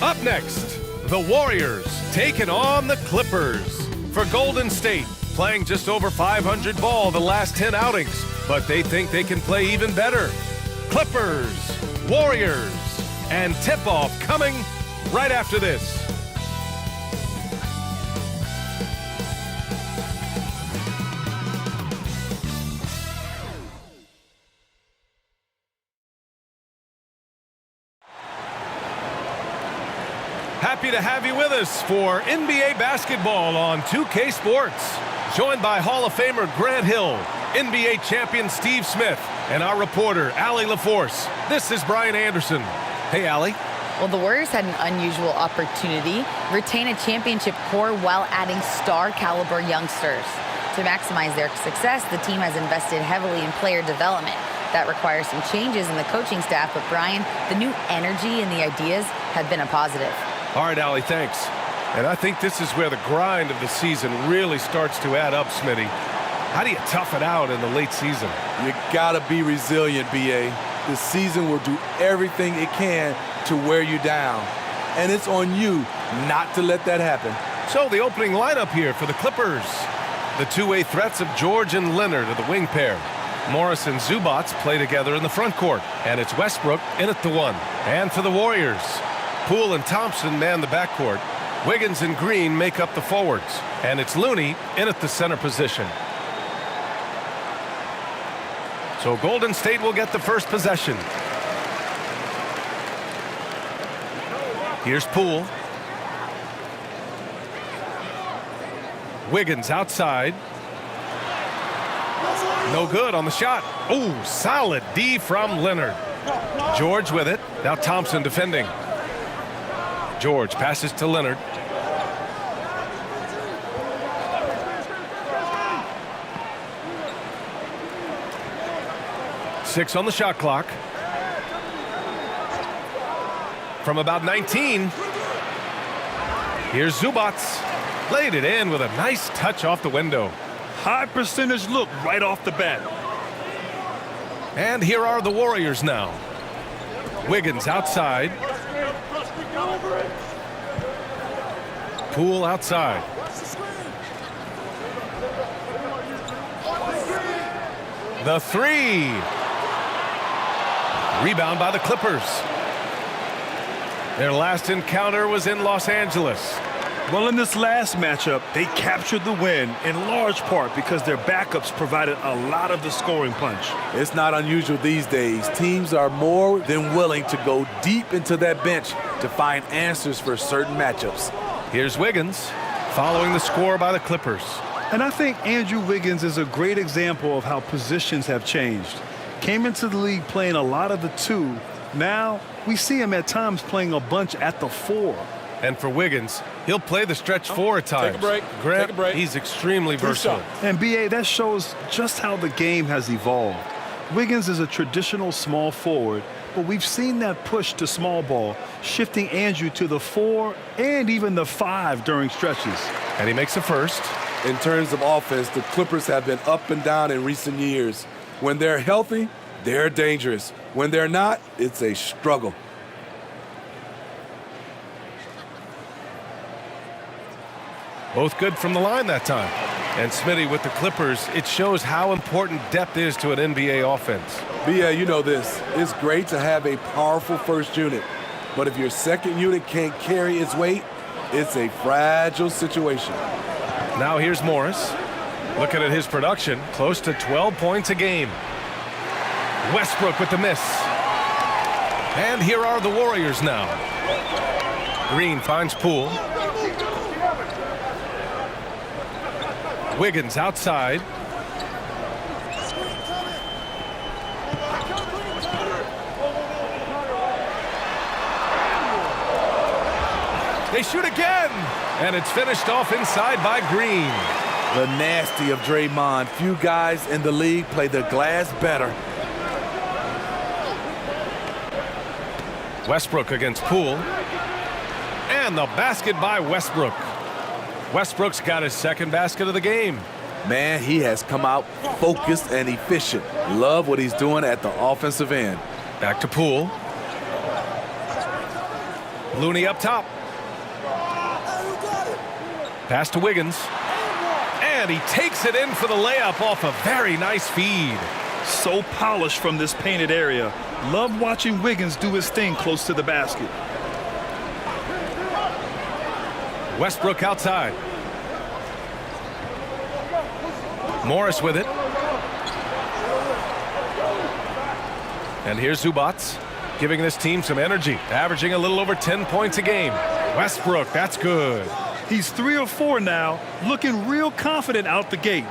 Up next, the Warriors taking on the Clippers. For Golden State, playing just over 500 ball the last 10 outings, but they think they can play even better. Clippers, Warriors, and tip-off coming right after this. Happy to have you with us for NBA basketball on 2K Sports. Joined by Hall of Famer Grant Hill, NBA champion Steve Smith, and our reporter, Allie LaForce. This is Brian Anderson. Hey, Allie. Well, the Warriors had an unusual opportunity, retain a championship core while adding star-caliber youngsters. To maximize their success, the team has invested heavily in player development. That requires some changes in the coaching staff, but Brian, the new energy and the ideas have been a positive. All right, Allie, thanks. And I think this is where the grind of the season really starts to add up, Smitty. How do you tough it out in the late season? You gotta be resilient, B.A. The season will do everything it can to wear you down. And it's on you not to let that happen. So the opening lineup here for the Clippers. The two-way threats of George and Leonard are the wing pair. Morris and Zubac play together in the front court. And it's Westbrook in at the one. And for the Warriors, Poole and Thompson man the backcourt. Wiggins and Green make up the forwards. And it's Looney in at the center position. So Golden State will get the first possession. Here's Poole. Wiggins outside. No good on the shot. Oh, solid D from Leonard. George with it. Now Thompson defending. George passes to Leonard. Six on the shot clock. From about 19. Here's Zubac. Laid it in with a nice touch off the window. High percentage look right off the bat. And here are the Warriors now. Wiggins outside. Poole outside. The three. Rebound by the Clippers. Their last encounter was in Los Angeles. Well, in this last matchup, they captured the win in large part because their backups provided a lot of the scoring punch. It's not unusual these days. Teams are more than willing to go deep into that bench to find answers for certain matchups. Here's Wiggins following the score by the Clippers. And I think Andrew Wiggins is a great example of how positions have changed. Came into the league playing a lot of the two. Now we see him at times playing a bunch at the four. And for Wiggins, he'll play the stretch four at times. Take a break. Grant, Take a break. He's extremely versatile. And B.A., that shows just how the game has evolved. Wiggins is a traditional small forward, but we've seen that push to small ball, shifting Andrew to the four and even the five during stretches. And he makes the first. In terms of offense, the Clippers have been up and down in recent years. When they're healthy, they're dangerous. When they're not, it's a struggle. Both good from the line that time. And Smitty with the Clippers, it shows how important depth is to an NBA offense. Yeah, you know this. It's great to have a powerful first unit. But if your second unit can't carry its weight, it's a fragile situation. Now here's Morris. Looking at his production, close to 12 points a game. Westbrook with the miss. And here are the Warriors now. Green finds Poole. Wiggins outside. They shoot again, and it's finished off inside by Green. The nasty of Draymond. Few guys in the league play the glass better. Westbrook against Poole. And the basket by Westbrook. Westbrook's got his second basket of the game. Man, he has come out focused and efficient. Love what he's doing at the offensive end. Back to Poole. Looney up top. Pass to Wiggins. And he takes it in for the layup off a very nice feed. So polished from this painted area. Love watching Wiggins do his thing close to the basket. Westbrook outside. Morris with it. And here's Zubac, giving this team some energy, averaging a little over 10 points a game. Westbrook, that's good. He's 3 of 4 now, looking real confident out the gate.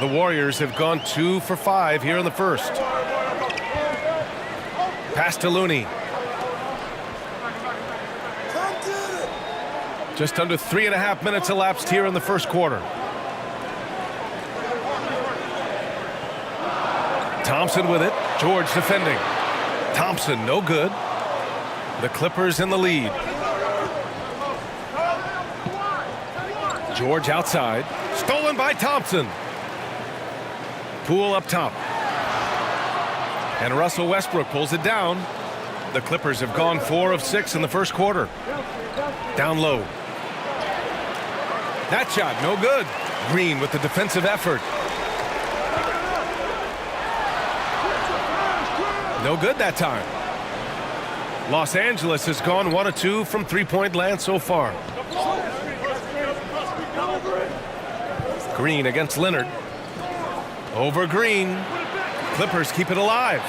The Warriors have gone 2 for 5 here in the first. Pass to Looney. Just under 3.5 minutes elapsed here in the first quarter. Thompson with it. George defending. Thompson, no good. The Clippers in the lead. George outside. Stolen by Thompson. Poole up top. And Russell Westbrook pulls it down. The Clippers have gone 4 of 6 in the first quarter. Down low. That shot, no good. Green with the defensive effort. No good that time. Los Angeles has gone 1 of 2 from three-point land so far. Green against Leonard. Over Green. Clippers keep it alive.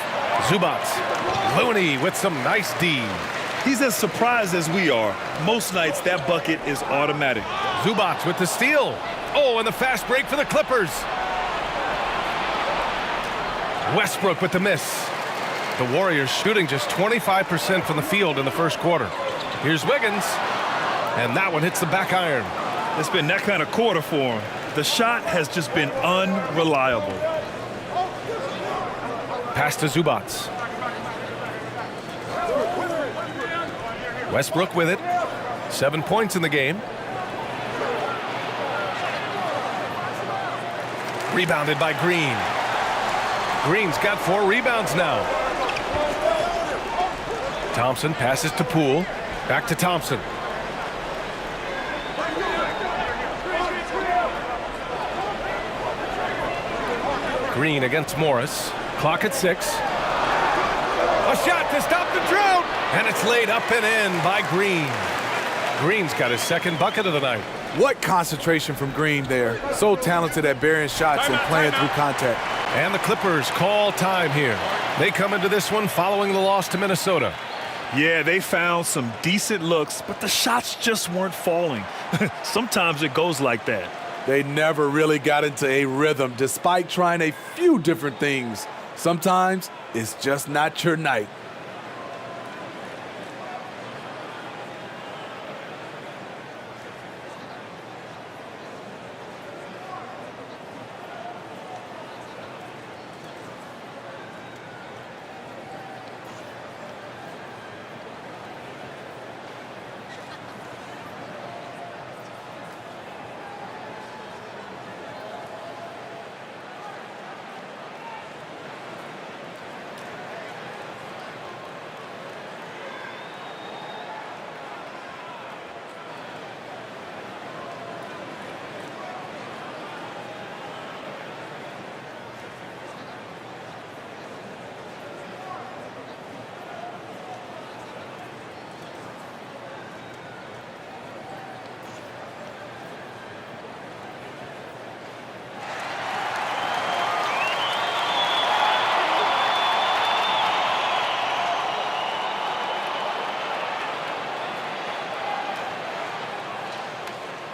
Zubac. Looney with some nice D. He's as surprised as we are. Most nights that bucket is automatic. Zubac with the steal. Oh, and the fast break for the Clippers. Westbrook with the miss. The Warriors shooting just 25% from the field in the first quarter. Here's Wiggins. And that one hits the back iron. It's been that kind of quarter for him. The shot has just been unreliable. Pass to Zubac. Westbrook with it. 7 points in the game. Rebounded by Green. Green's got 4 rebounds now. Thompson passes to Poole. Back to Thompson. Green against Morris. Clock at 6. A shot to stop the drought. And it's laid up and in by Green. Green's got his second bucket of the night. What concentration from Green there. So talented at burying shots and playing through contact. And the Clippers call time here. They come into this one following the loss to Minnesota. Yeah, they found some decent looks, but the shots just weren't falling. Sometimes it goes like that. They never really got into a rhythm despite trying a few different things. Sometimes it's just not your night.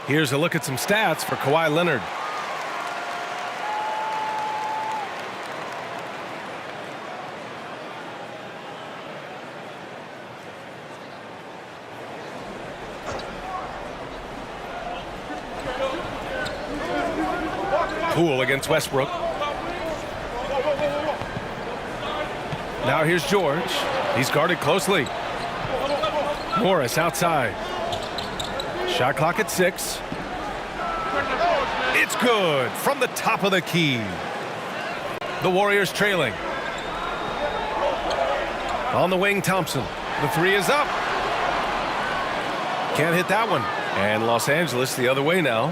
Here's a look at some stats for Kawhi Leonard. Poole against Westbrook. Now here's George. He's guarded closely. Morris outside. Shot clock at 6. It's good from the top of the key. The Warriors trailing. On the wing, Thompson. The 3 is up. Can't hit that one. And Los Angeles the other way now.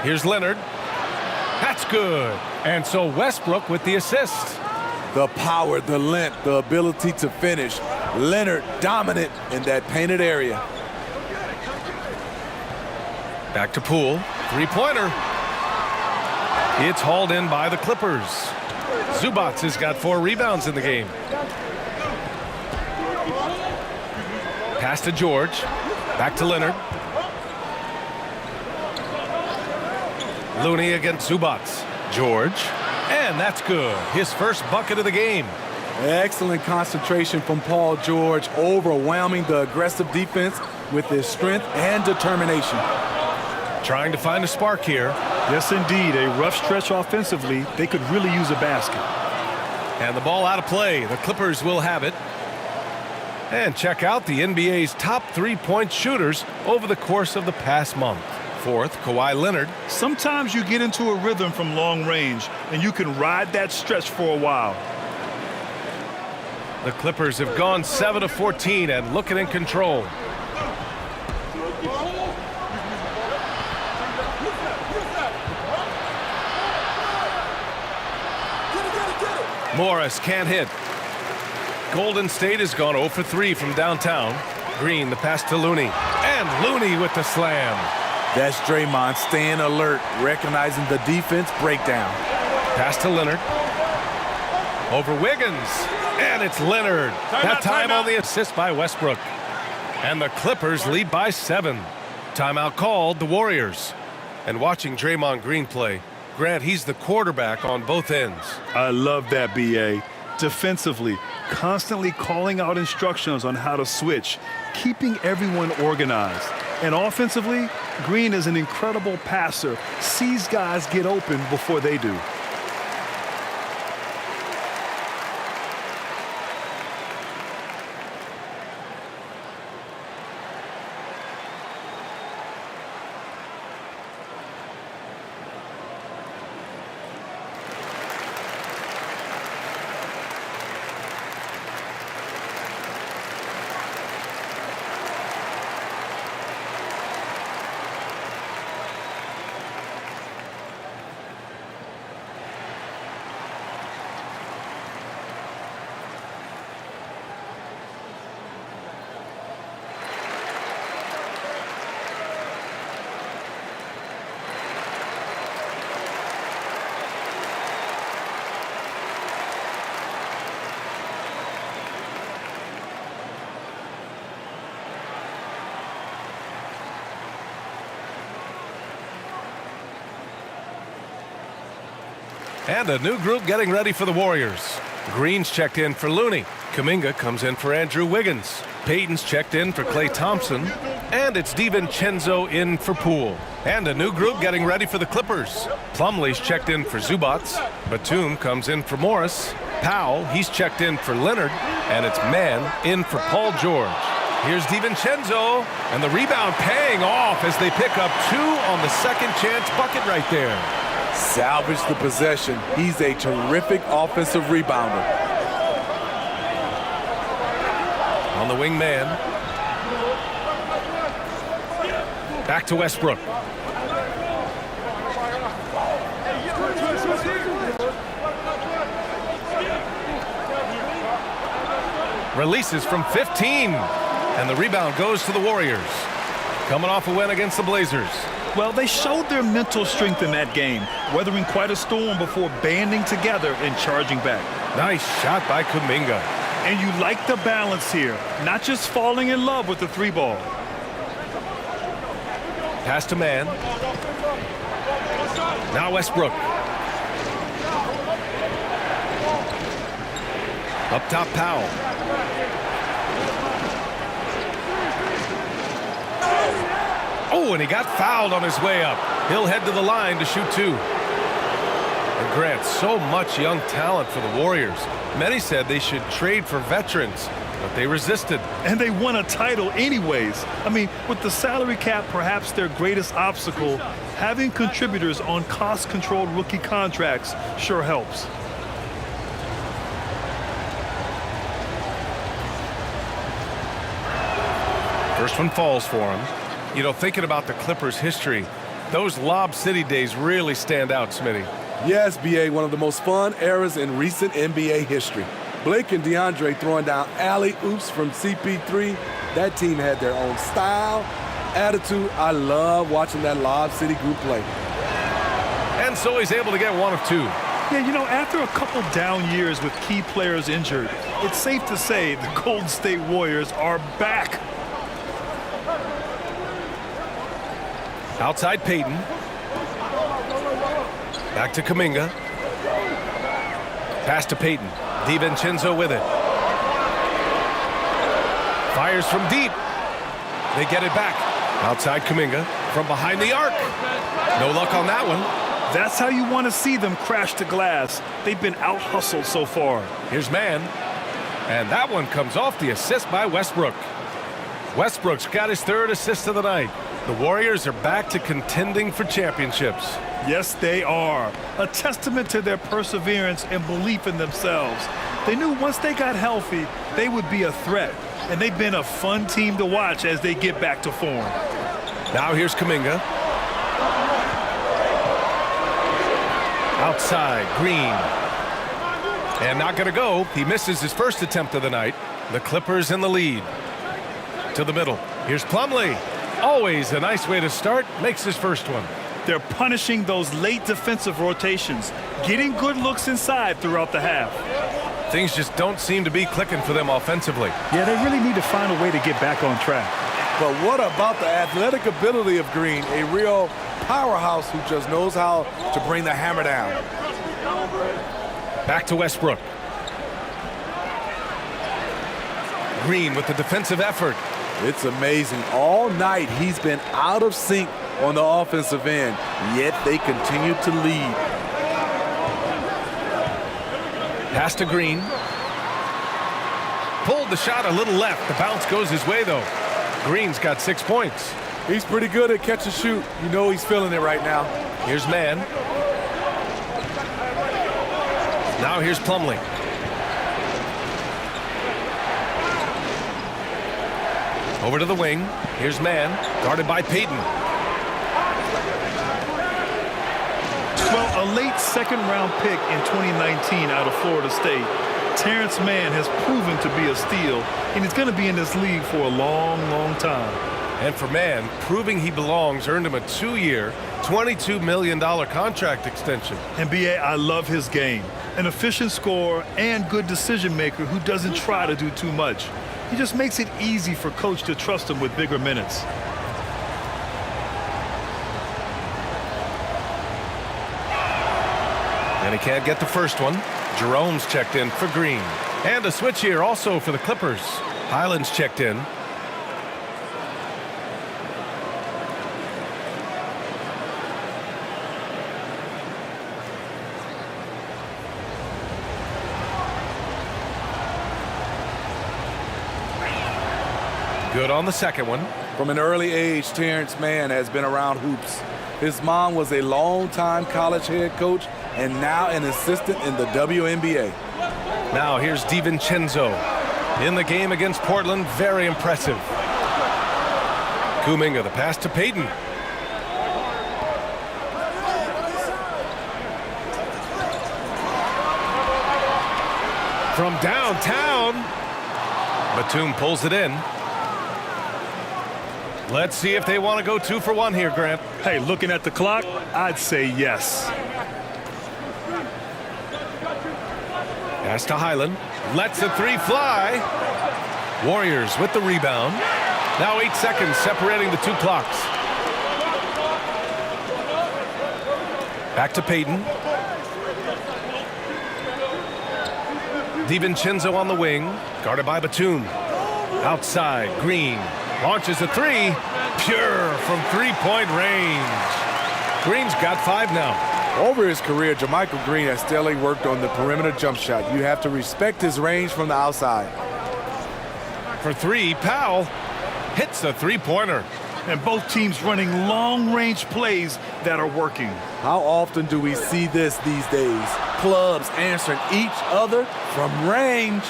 Here's Leonard. That's good. And so Westbrook with the assist. The power, the length, the ability to finish. Leonard dominant in that painted area. Back to Poole. Three-pointer. It's hauled in by the Clippers. Zubac has got 4 rebounds in the game. Pass to George. Back to Leonard. Looney against Zubac. George. And that's good. His first bucket of the game. Excellent concentration from Paul George, overwhelming the aggressive defense with his strength and determination. Trying to find a spark here. Yes, indeed. A rough stretch offensively. They could really use a basket. And the ball out of play. The Clippers will have it. And check out the NBA's top 3-point shooters over the course of the past month. Fourth, Kawhi Leonard. Sometimes you get into a rhythm from long range, and you can ride that stretch for a while. The Clippers have gone 7 of 14 and looking in control. Morris can't hit. Golden State has gone 0 for 3 from downtown. Green, the pass to Looney. And Looney with the slam. That's Draymond staying alert, recognizing the defense breakdown. Pass to Leonard. Over Wiggins. And it's Leonard. That time on the assist by Westbrook. And the Clippers lead by 7. Timeout called, the Warriors. And watching Draymond Green play, Grant, he's the quarterback on both ends. I love that, B.A. Defensively, constantly calling out instructions on how to switch, keeping everyone organized. And offensively, Green is an incredible passer, sees guys get open before they do. And a new group getting ready for the Warriors. Green's checked in for Looney. Kuminga comes in for Andrew Wiggins. Payton's checked in for Klay Thompson. And it's DiVincenzo in for Poole. And a new group getting ready for the Clippers. Plumlee's checked in for Zubac. Batum comes in for Morris. Powell, he's checked in for Leonard. And it's Mann in for Paul George. Here's DiVincenzo. And the rebound paying off as they pick up 2 on the second chance bucket right there. Salvage the possession. He's a terrific offensive rebounder. On the wing man. Back to Westbrook. Releases from 15. And the rebound goes to the Warriors. Coming off a win against the Blazers. Well, they showed their mental strength in that game, weathering quite a storm before banding together and charging back. Nice shot by Kuminga. And you like the balance here, not just falling in love with the 3-ball. Pass to Mann. Now Westbrook. Up top, Powell. Oh, and he got fouled on his way up. He'll head to the line to shoot 2. And Grant, so much young talent for the Warriors. Many said they should trade for veterans, but they resisted. And they won a title anyways. I mean, with the salary cap perhaps their greatest obstacle, having contributors on cost-controlled rookie contracts sure helps. First one falls for him. You know, thinking about the Clippers' history, those Lob City days really stand out, Smitty. Yes, B.A., one of the most fun eras in recent NBA history. Blake and DeAndre throwing down alley-oops from CP3. That team had their own style, attitude. I love watching that Lob City group play. And so he's able to get one of two. Yeah, you know, after a couple down years with key players injured, it's safe to say the Golden State Warriors are back. Outside Payton. Back to Kuminga. Pass to Payton. DiVincenzo with it. Fires from deep. They get it back. Outside Kuminga from behind the arc. No luck on that one. That's how you want to see them crash the glass. They've been out-hustled so far. Here's Mann. And that one comes off the assist by Westbrook. Westbrook's got his third assist of the night. The Warriors are back to contending for championships. Yes, they are. A testament to their perseverance and belief in themselves. They knew once they got healthy, they would be a threat. And they've been a fun team to watch as they get back to form. Now here's Kuminga. Outside, Green. And not going to go. He misses his first attempt of the night. The Clippers in the lead. To the middle. Here's Plumlee. Always a nice way to start. Makes his first one. They're punishing those late defensive rotations, getting good looks inside throughout the half. Things just don't seem to be clicking for them offensively. Yeah, they really need to find a way to get back on track. But what about the athletic ability of Green? A real powerhouse who just knows how to bring the hammer down. Back to Westbrook. Green with the defensive effort. It's amazing. All night he's been out of sync on the offensive end, yet they continue to lead. Pass to Green. Pulled the shot a little left. The bounce goes his way, though. Green's got 6 points. He's pretty good at catch and shoot. You know he's feeling it right now. Here's Mann. Now here's Plumlee. Over to the wing. Here's Mann, guarded by Payton. Well, a late second-round pick in 2019 out of Florida State, Terrence Mann has proven to be a steal, and he's going to be in this league for a long, long time. And for Mann, proving he belongs earned him a 2-year, $22 million contract extension. And B.A., I love his game. An efficient scorer and good decision-maker who doesn't try to do too much. He just makes it easy for coach to trust him with bigger minutes. And he can't get the first one. Jerome's checked in for Green. And a switch here also for the Clippers. Highland's checked in. Good on the second one. From an early age, Terrence Mann has been around hoops. His mom was a longtime college head coach and now an assistant in the WNBA. Now here's DiVincenzo. In the game against Portland, very impressive. Kuminga, the pass to Payton. From downtown, Batum pulls it in. Let's see if they want to go 2 for 1 here, Grant. Hey, looking at the clock, I'd say yes. Pass to Highland. Lets the 3 fly. Warriors with the rebound. Now 8 seconds separating the 2 clocks. Back to Payton. DiVincenzo on the wing. Guarded by Batum. Outside, Green. Launches a 3. Pure from 3-point range. Green's got 5 now. Over his career, JaMychal Green has steadily worked on the perimeter jump shot. You have to respect his range from the outside. For 3, Powell hits a 3-pointer. And both teams running long-range plays that are working. How often do we see this these days? Clubs answering each other from range.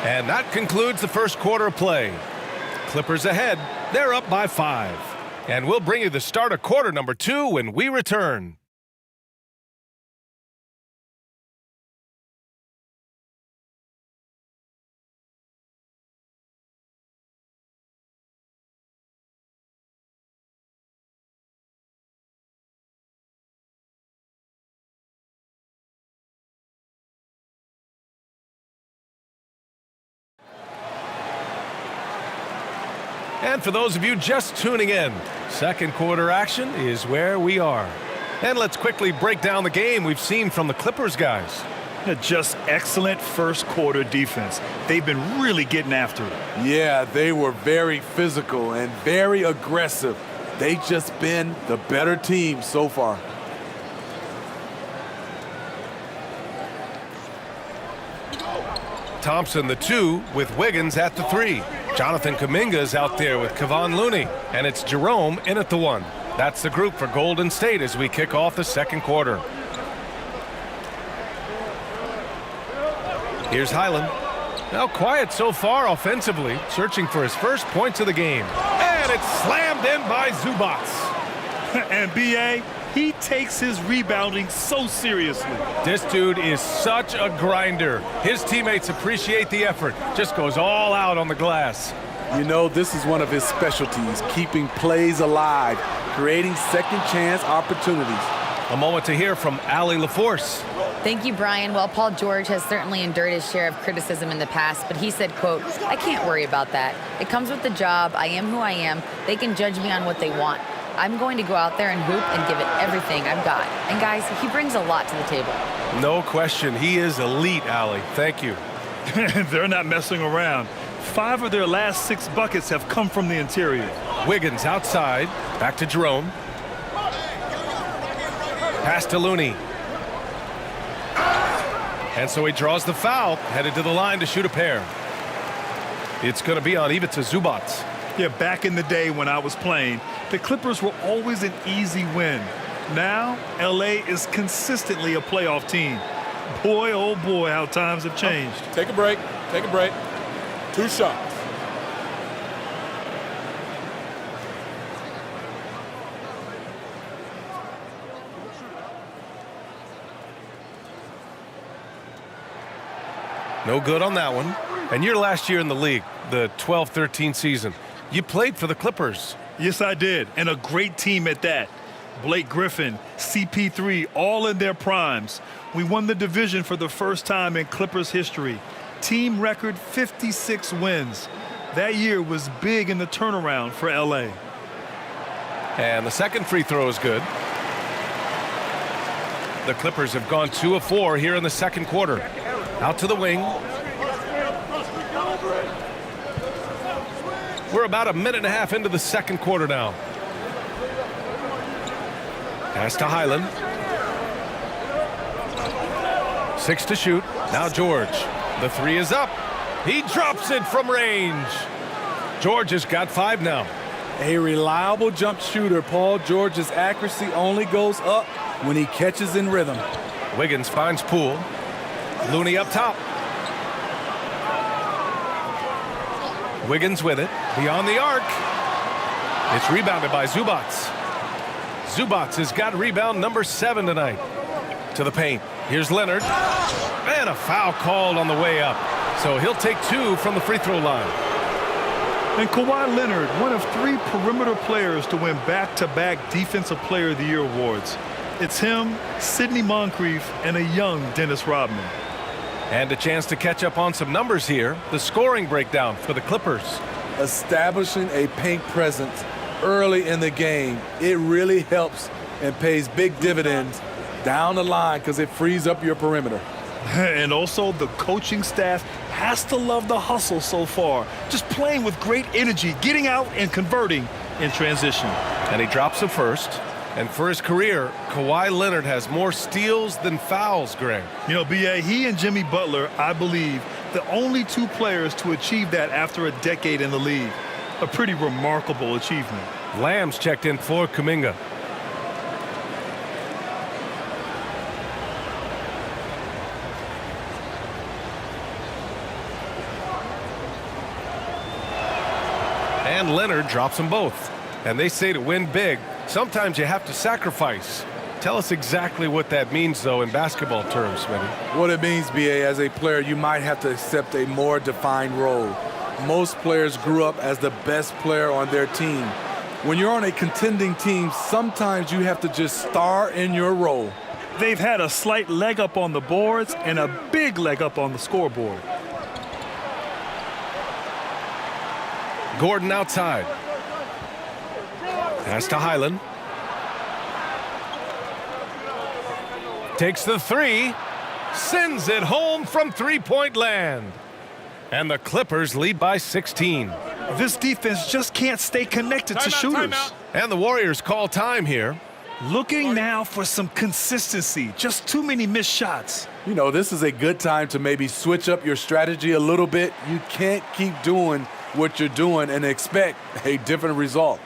And that concludes the first quarter of play. Clippers ahead. They're up by 5. And we'll bring you the start of quarter number 2 when we return. And for those of you just tuning in, second quarter action is where we are. And let's quickly break down the game we've seen from the Clippers guys. Just excellent first quarter defense. They've been really getting after it. Yeah, they were very physical and very aggressive. They just been the better team so far. Thompson the 2 with Wiggins at the 3. Jonathan Kuminga's out there with Kevon Looney. And it's Jerome in at the 1. That's the group for Golden State as we kick off the second quarter. Here's Highland. Now quiet so far offensively, searching for his first points of the game. And it's slammed in by Zubac. And B.A., he takes his rebounding so seriously. This dude is such a grinder. His teammates appreciate the effort. Just goes all out on the glass. You know, this is one of his specialties, keeping plays alive, creating second chance opportunities. A moment to hear from Allie LaForce. Thank you, Brian. Well, Paul George has certainly endured his share of criticism in the past, but he said, quote, "I can't worry about that. It comes with the job. I am who I am. They can judge me on what they want. I'm going to go out there and hoop and give it everything I've got." And guys, he brings a lot to the table. No question. He is elite, Allie. Thank you. They're not messing around. 5 of their last 6 buckets have come from the interior. Wiggins outside. Back to Jerome. Pass to Looney. And so he draws the foul, headed to the line to shoot a pair. It's going to be on Ivica Zubac. Yeah, back in the day when I was playing, the Clippers were always an easy win. Now, L.A. is consistently a playoff team. Boy, oh boy, how times have changed. Take a break. Take a break. 2 shots. No good on that one. And your last year in the league, the 12-13 season, you played for the Clippers. Yes, I did, and a great team at that. Blake Griffin, CP3, all in their primes. We won the division for the first time in Clippers history. Team record 56 wins. That year was big in the turnaround for LA. And the second free throw is good. The Clippers have gone 2 of 4 here in the second quarter. Out to the wing. We're about a minute and a half into the second quarter now. Pass to Highland. 6 to shoot. Now George. The 3 is up. He drops it from range. George has got 5 now. A reliable jump shooter. Paul George's accuracy only goes up when he catches in rhythm. Wiggins finds Poole. Looney up top. Wiggins with it. Beyond the arc. It's rebounded by Zubac. Zubac has got rebound number 7 tonight. To the paint. Here's Leonard. And a foul called on the way up. So he'll take 2 from the free throw line. And Kawhi Leonard, one of 3 perimeter players to win back-to-back Defensive Player of the Year awards. It's him, Sidney Moncrief, and a young Dennis Rodman. And a chance to catch up on some numbers here. The scoring breakdown for the Clippers. Establishing a paint presence early in the game, it really helps and pays big dividends down the line because it frees up your perimeter. And also the coaching staff has to love the hustle so far. Just playing with great energy, getting out and converting in transition. And he drops the first. And for his career, Kawhi Leonard has more steals than fouls, Greg. You know, B.A., he and Jimmy Butler, I believe, the only 2 players to achieve that after a decade in the league. A pretty remarkable achievement. Lamb's checked in for Kuminga. And Leonard drops them both. And they say to win big, sometimes you have to sacrifice. Tell us exactly what that means, though, in basketball terms, Smitty. What it means, B.A., as a player, you might have to accept a more defined role. Most players grew up as the best player on their team. When you're on a contending team, sometimes you have to just star in your role. They've had a slight leg up on the boards and a big leg up on the scoreboard. Gordon outside. Pass to Highland. Takes the three. Sends it home from three-point land. And the Clippers lead by 16. This defense just can't stay connected to shooters. And the Warriors call time here. Looking now for some consistency. Just too many missed shots. You know, this is a good time to maybe switch up your strategy a little bit. You can't keep doing what you're doing and expect a different result.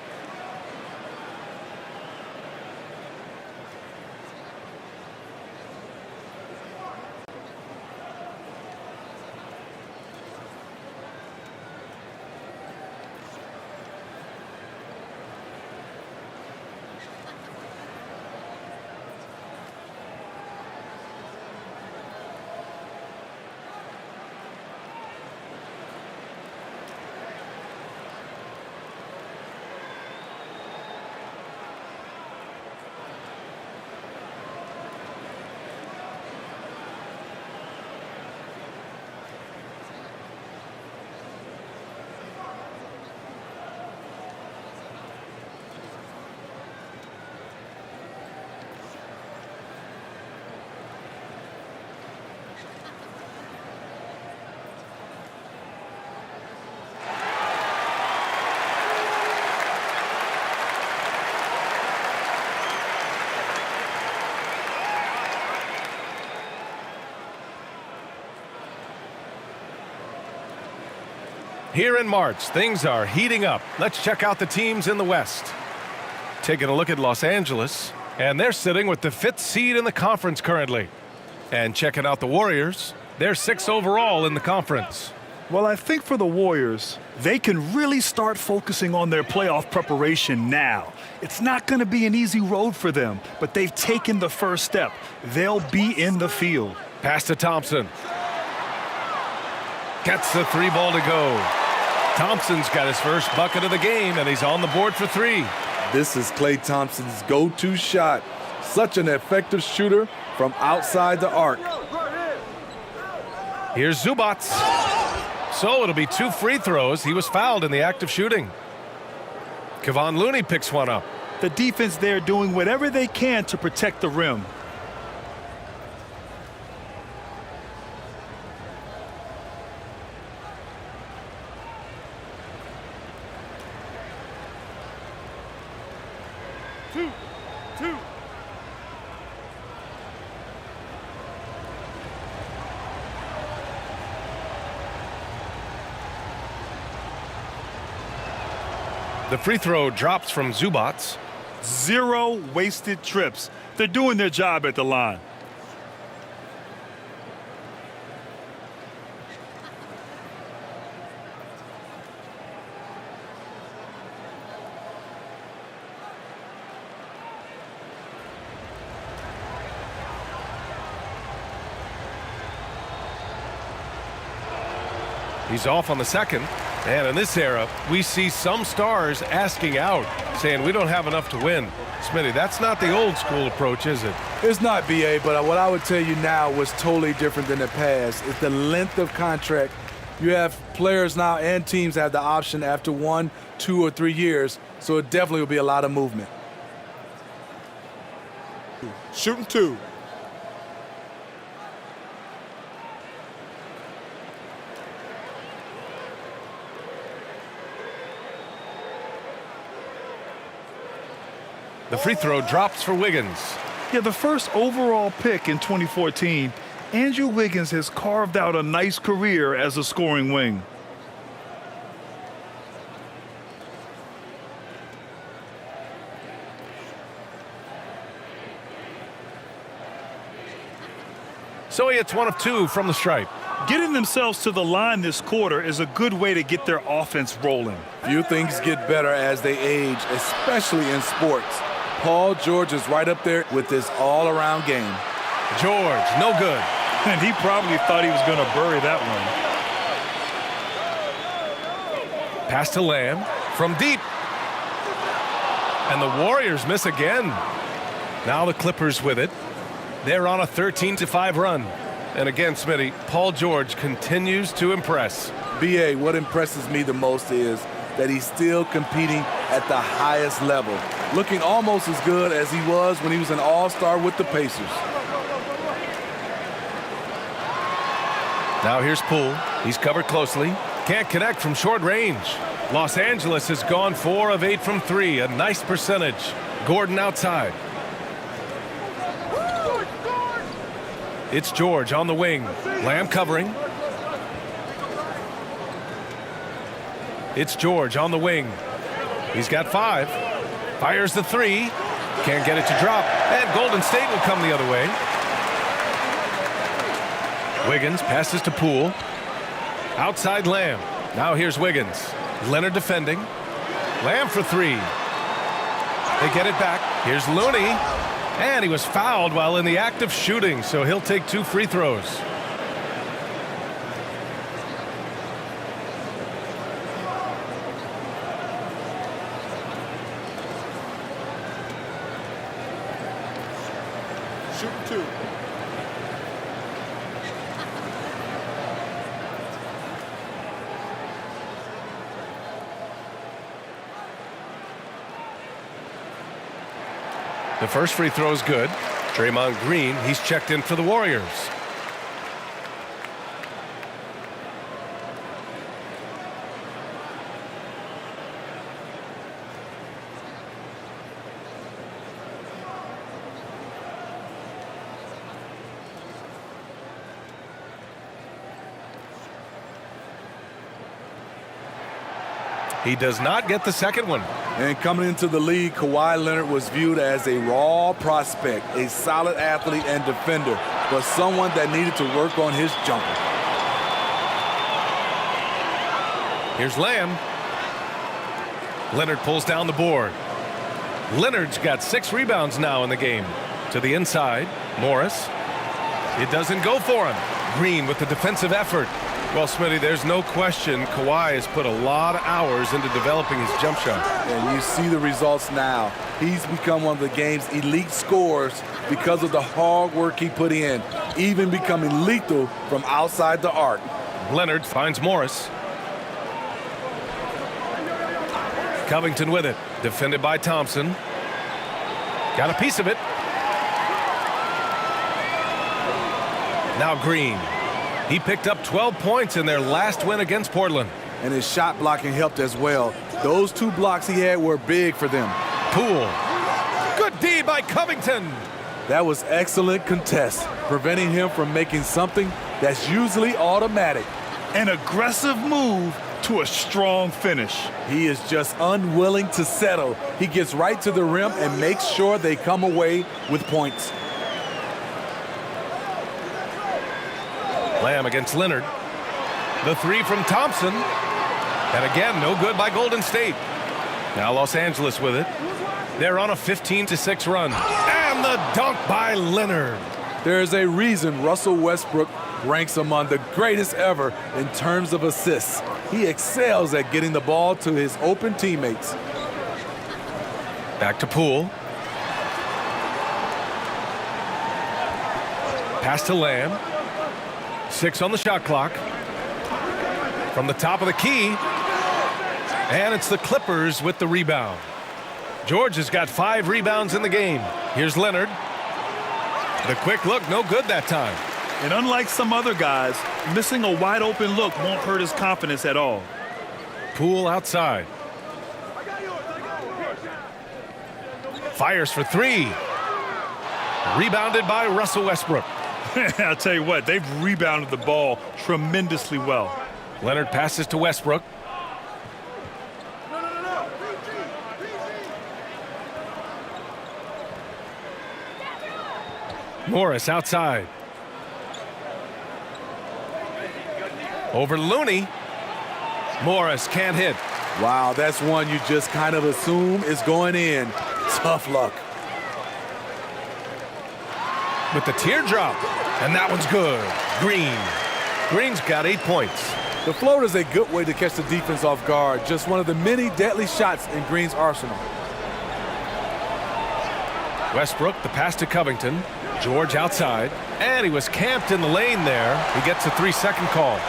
Here in March, things are heating up. Let's check out the teams in the West. Taking a look at Los Angeles, and they're sitting with the 5th seed in the conference currently. And checking out the Warriors, they're 6th overall in the conference. Well, I think for the Warriors, they can really start focusing on their playoff preparation now. It's not going to be an easy road for them, but they've taken the first step. They'll be in the field. Pass to Thompson. Gets the three ball to go. Thompson's got his first bucket of the game, and he's on the board for 3. This is Klay Thompson's go-to shot. Such an effective shooter from outside the arc. Here's Zubac. So it'll be 2 free throws. He was fouled in the act of shooting. Kevon Looney picks one up. The defense there doing whatever they can to protect the rim. The free throw drops from Zubac. 0 wasted trips. They're doing their job at the line. He's off on the second. And in this era, we see some stars asking out, saying we don't have enough to win. Smitty, that's not the old school approach, is it? It's not, B.A., but what I would tell you now was totally different than the past. It's the length of contract. You have players now and teams have the option after 1, 2, or 3 years, so it definitely will be a lot of movement. Shooting 2. The free throw drops for Wiggins. Yeah, the first overall pick in 2014, Andrew Wiggins has carved out a nice career as a scoring wing. So he hits 1 of 2 from the stripe. Getting themselves to the line this quarter is a good way to get their offense rolling. Few things get better as they age, especially in sports. Paul George is right up there with this all-around game. George, no good. And he probably thought he was going to bury that one. Pass to Lamb from deep. And the Warriors miss again. Now the Clippers with it. They're on a 13-5 run. And again, Smitty, Paul George continues to impress. B.A., what impresses me the most is that he's still competing at the highest level, looking almost as good as he was when he was an all-star with the Pacers. Now here's Poole. He's covered closely. Can't connect from short range. Los Angeles has gone 4 of 8 from 3. A nice percentage. Gordon outside. It's George on the wing. Lamb covering. It's George on the wing. He's got 5. Fires the 3. Can't get it to drop. And Golden State will come the other way. Wiggins passes to Poole. Outside Lamb. Now here's Wiggins. Leonard defending. Lamb for 3. They get it back. Here's Looney. And he was fouled while in the act of shooting, so he'll take 2 free throws. Shooting 2. The first free throw is good. Draymond Green, he's checked in for the Warriors. He does not get the second one. And coming into the league, Kawhi Leonard was viewed as a raw prospect, a solid athlete and defender, but someone that needed to work on his jumper. Here's Lamb. Leonard pulls down the board. Leonard's got 6 rebounds now in the game. To the inside, Morris. It doesn't go for him. Green with the defensive effort. Well, Smitty, there's no question Kawhi has put a lot of hours into developing his jump shot. And you see the results now. He's become one of the game's elite scorers because of the hard work he put in, even becoming lethal from outside the arc. Leonard finds Morris. Covington with it. Defended by Thompson. Got a piece of it. Now Green. He picked up 12 points in their last win against Portland. And his shot blocking helped as well. Those 2 blocks he had were big for them. Poole. Good D by Covington. That was excellent contest, preventing him from making something that's usually automatic. An aggressive move to a strong finish. He is just unwilling to settle. He gets right to the rim and makes sure they come away with points. Lamb against Leonard. The 3 from Thompson. And again, no good by Golden State. Now Los Angeles with it. They're on a 15-6 run. And the dunk by Leonard. There's a reason Russell Westbrook ranks among the greatest ever in terms of assists. He excels at getting the ball to his open teammates. Back to Poole. Pass to Lamb. 6 on the shot clock. From the top of the key. And it's the Clippers with the rebound. George has got 5 rebounds in the game. Here's Leonard. The quick look, no good that time. And unlike some other guys, missing a wide open look won't hurt his confidence at all. Poole outside. Fires for 3. Rebounded by Russell Westbrook. I'll tell you what, they've rebounded the ball tremendously well. Leonard passes to Westbrook. Morris outside. Over Looney. Morris can't hit. Wow, that's one you just kind of assume is going in. Tough luck. With the teardrop. And that one's good. Green. Green's got 8 points. The float is a good way to catch the defense off guard. Just one of the many deadly shots in Green's arsenal. Westbrook, the pass to Covington. George outside. And he was camped in the lane there. He gets a 3-second call.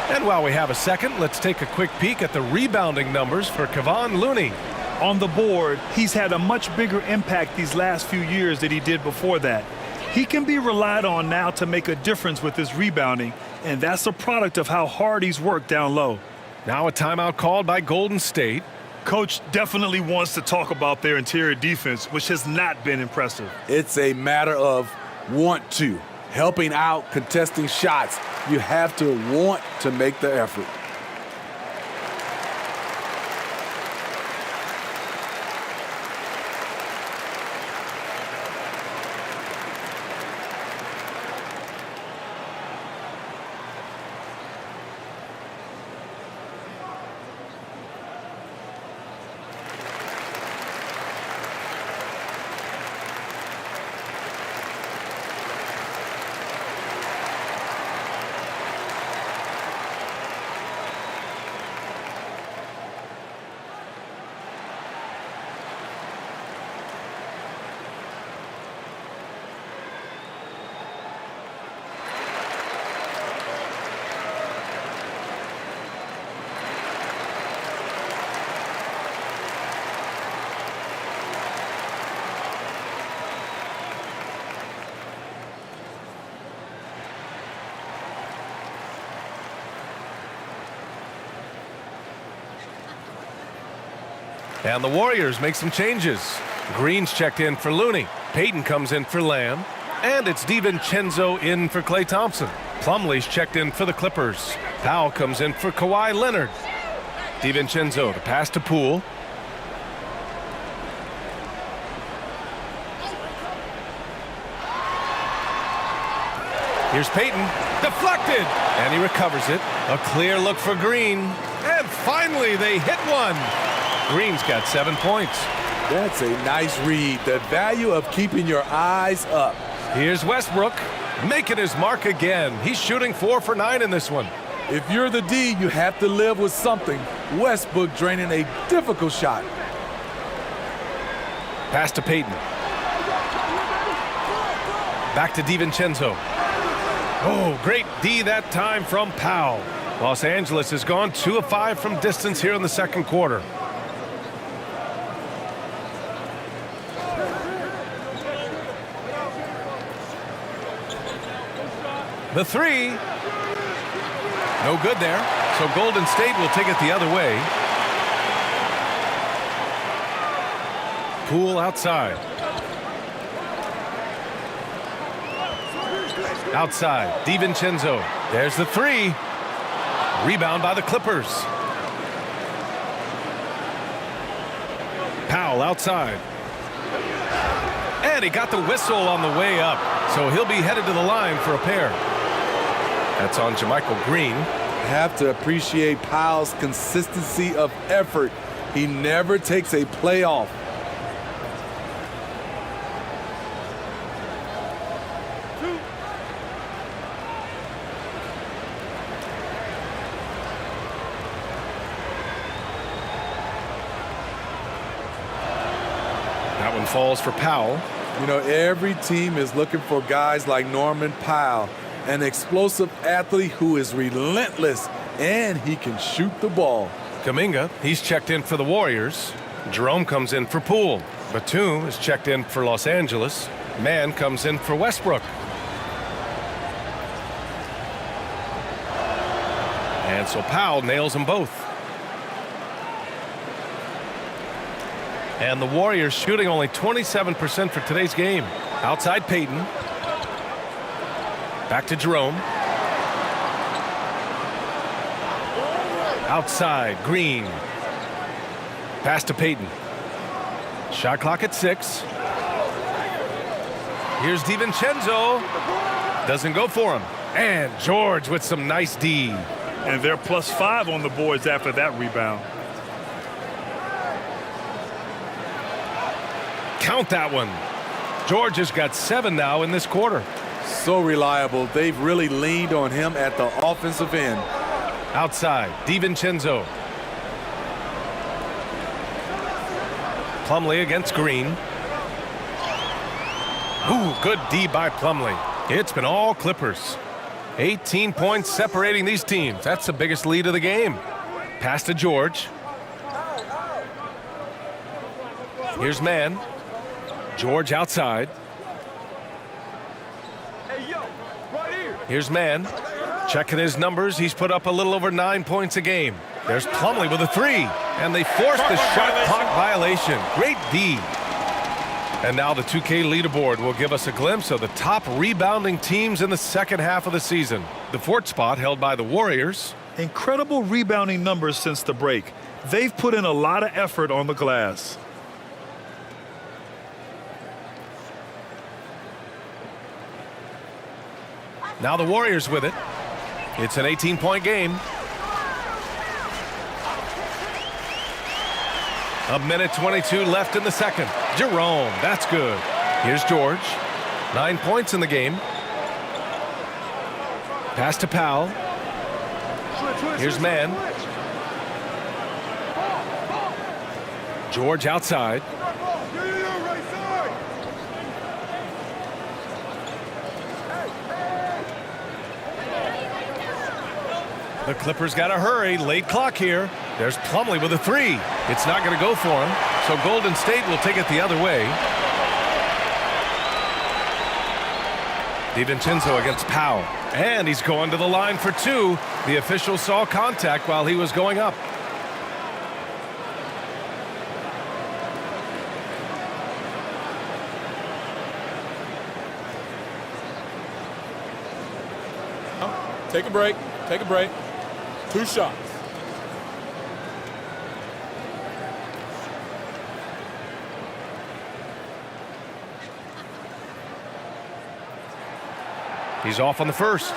And while we have a second, let's take a quick peek at the rebounding numbers for Kevon Looney. On the board, he's had a much bigger impact these last few years than he did before that. He can be relied on now to make a difference with his rebounding, and that's a product of how hard he's worked down low. Now a timeout called by Golden State. Coach definitely wants to talk about their interior defense, which has not been impressive. It's a matter of want to. Helping out, contesting shots. You have to want to make the effort. And the Warriors make some changes. Green's checked in for Looney. Payton comes in for Lamb. And it's DiVincenzo in for Klay Thompson. Plumlee's checked in for the Clippers. Powell comes in for Kawhi Leonard. DiVincenzo, the pass to Poole. Here's Payton. Deflected. And he recovers it. A clear look for Green. And finally, they hit one. Green's got 7 points. That's a nice read. The value of keeping your eyes up. Here's Westbrook making his mark again. He's shooting 4 for 9 in this one. If you're the D, you have to live with something. Westbrook draining a difficult shot. Pass to Payton. Back to DiVincenzo. Oh, great D that time from Powell. Los Angeles has gone 2 of 5 from distance here in the second quarter. The three. No good there. So Golden State will take it the other way. Poole outside. Outside. DiVincenzo. There's the three. Rebound by the Clippers. Powell outside. And he got the whistle on the way up. So he'll be headed to the line for a pair. That's on JaMychal Green. Have to appreciate Powell's consistency of effort. He never takes a play off. That one falls for Powell. You know, every team is looking for guys like Norman Powell, an explosive athlete who is relentless, and he can shoot the ball. Kuminga, he's checked in for the Warriors. Jerome comes in for Poole. Batum is checked in for Los Angeles. Mann comes in for Westbrook. And so Powell nails them both. And the Warriors shooting only 27% for today's game. Outside Payton. Back to Jerome. Outside, Green. Pass to Payton. Shot clock at 6. Here's DiVincenzo. Doesn't go for him. And George with some nice D. And they're +5 on the boards after that rebound. Count that one. George has got 7 now in this quarter. So reliable. They've really leaned on him at the offensive end. Outside, DiVincenzo. Plumlee against Green. Ooh, good D by Plumlee. It's been all Clippers. 18 points separating these teams. That's the biggest lead of the game. Pass to George. Here's man. George outside. Here's man. Checking his numbers. He's put up a little over 9 points a game. There's Plumlee with a 3. And they forced the shot clock violation. Great D. And now the 2K leaderboard will give us a glimpse of the top rebounding teams in the second half of the season. The 4th spot held by the Warriors. Incredible rebounding numbers since the break. They've put in a lot of effort on the glass. Now the Warriors with it. It's an 18-point game. A minute 22 left in the second. Jerome, that's good. Here's George. 9 points in the game. Pass to Powell. Here's man. George outside. The Clippers got to hurry. Late clock here. There's Plumlee with a 3. It's not going to go for him. So Golden State will take it the other way. DiVincenzo against Powell. And he's going to the line for 2. The official saw contact while he was going up. Take a break. Take a break. 2 shots. He's off on the first.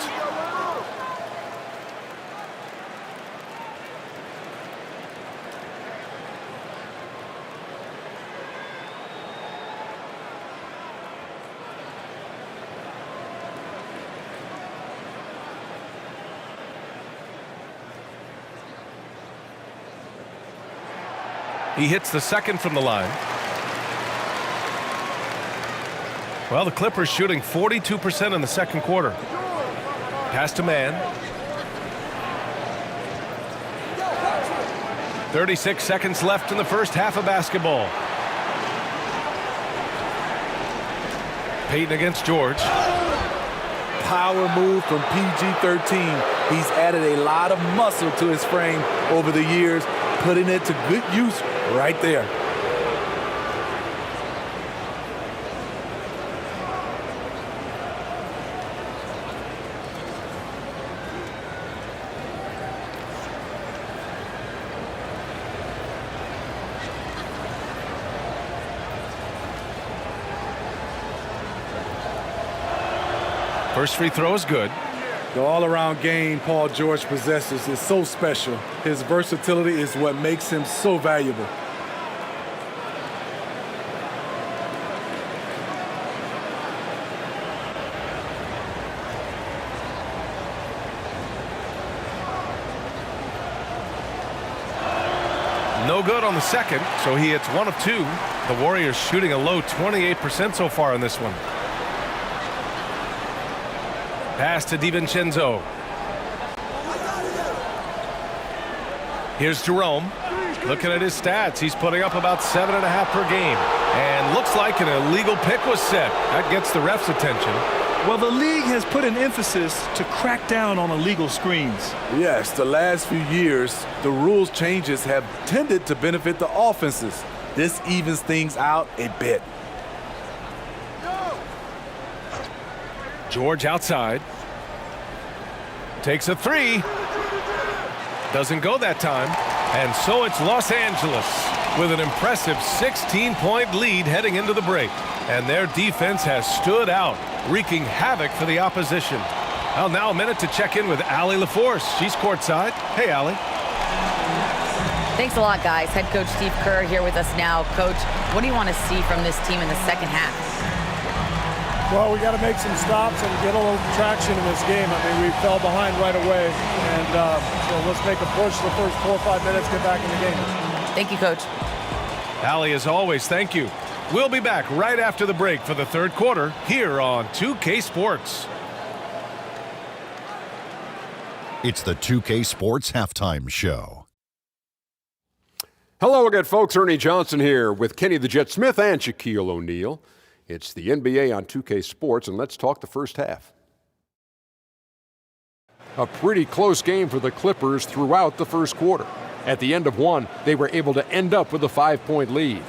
He hits the second from the line. Well, the Clippers shooting 42% in the second quarter. Pass to man. 36 seconds left in the first half of basketball. Payton against George. Power move from PG-13. He's added a lot of muscle to his frame over the years, putting it to good use right there. First free throw is good. The all-around game Paul George possesses is so special. His versatility is what makes him so valuable. No good on the second, so he hits 1 of 2. The Warriors shooting a low 28% so far in this one. Pass to DiVincenzo. Here's Jerome. Looking at his stats, he's putting up about 7.5 per game. And looks like an illegal pick was set. That gets the ref's attention. Well, the league has put an emphasis to crack down on illegal screens. Yes, the last few years, the rules changes have tended to benefit the offenses. This evens things out a bit. George outside. Takes a 3. Doesn't go that time. And so it's Los Angeles with an impressive 16-point lead heading into the break. And their defense has stood out, wreaking havoc for the opposition. Well, now a minute to check in with Allie LaForce. She's courtside. Hey, Allie. Thanks a lot, guys. Head coach Steve Kerr here with us now. Coach, what do you want to see from this team in the second half? Well, we got to make some stops and get a little traction in this game. I mean, we fell behind right away, and so let's make a push the first 4 or 5 minutes, get back in the game. Thank you, Coach. Allie, as always, thank you. We'll be back right after the break for the third quarter here on 2K Sports. It's the 2K Sports Halftime Show. Hello again, folks. Ernie Johnson here with Kenny the Jet Smith and Shaquille O'Neal. It's the NBA on 2K Sports, and let's talk the first half. A pretty close game for the Clippers throughout the first quarter. At the end of one, they were able to end up with a 5-point lead.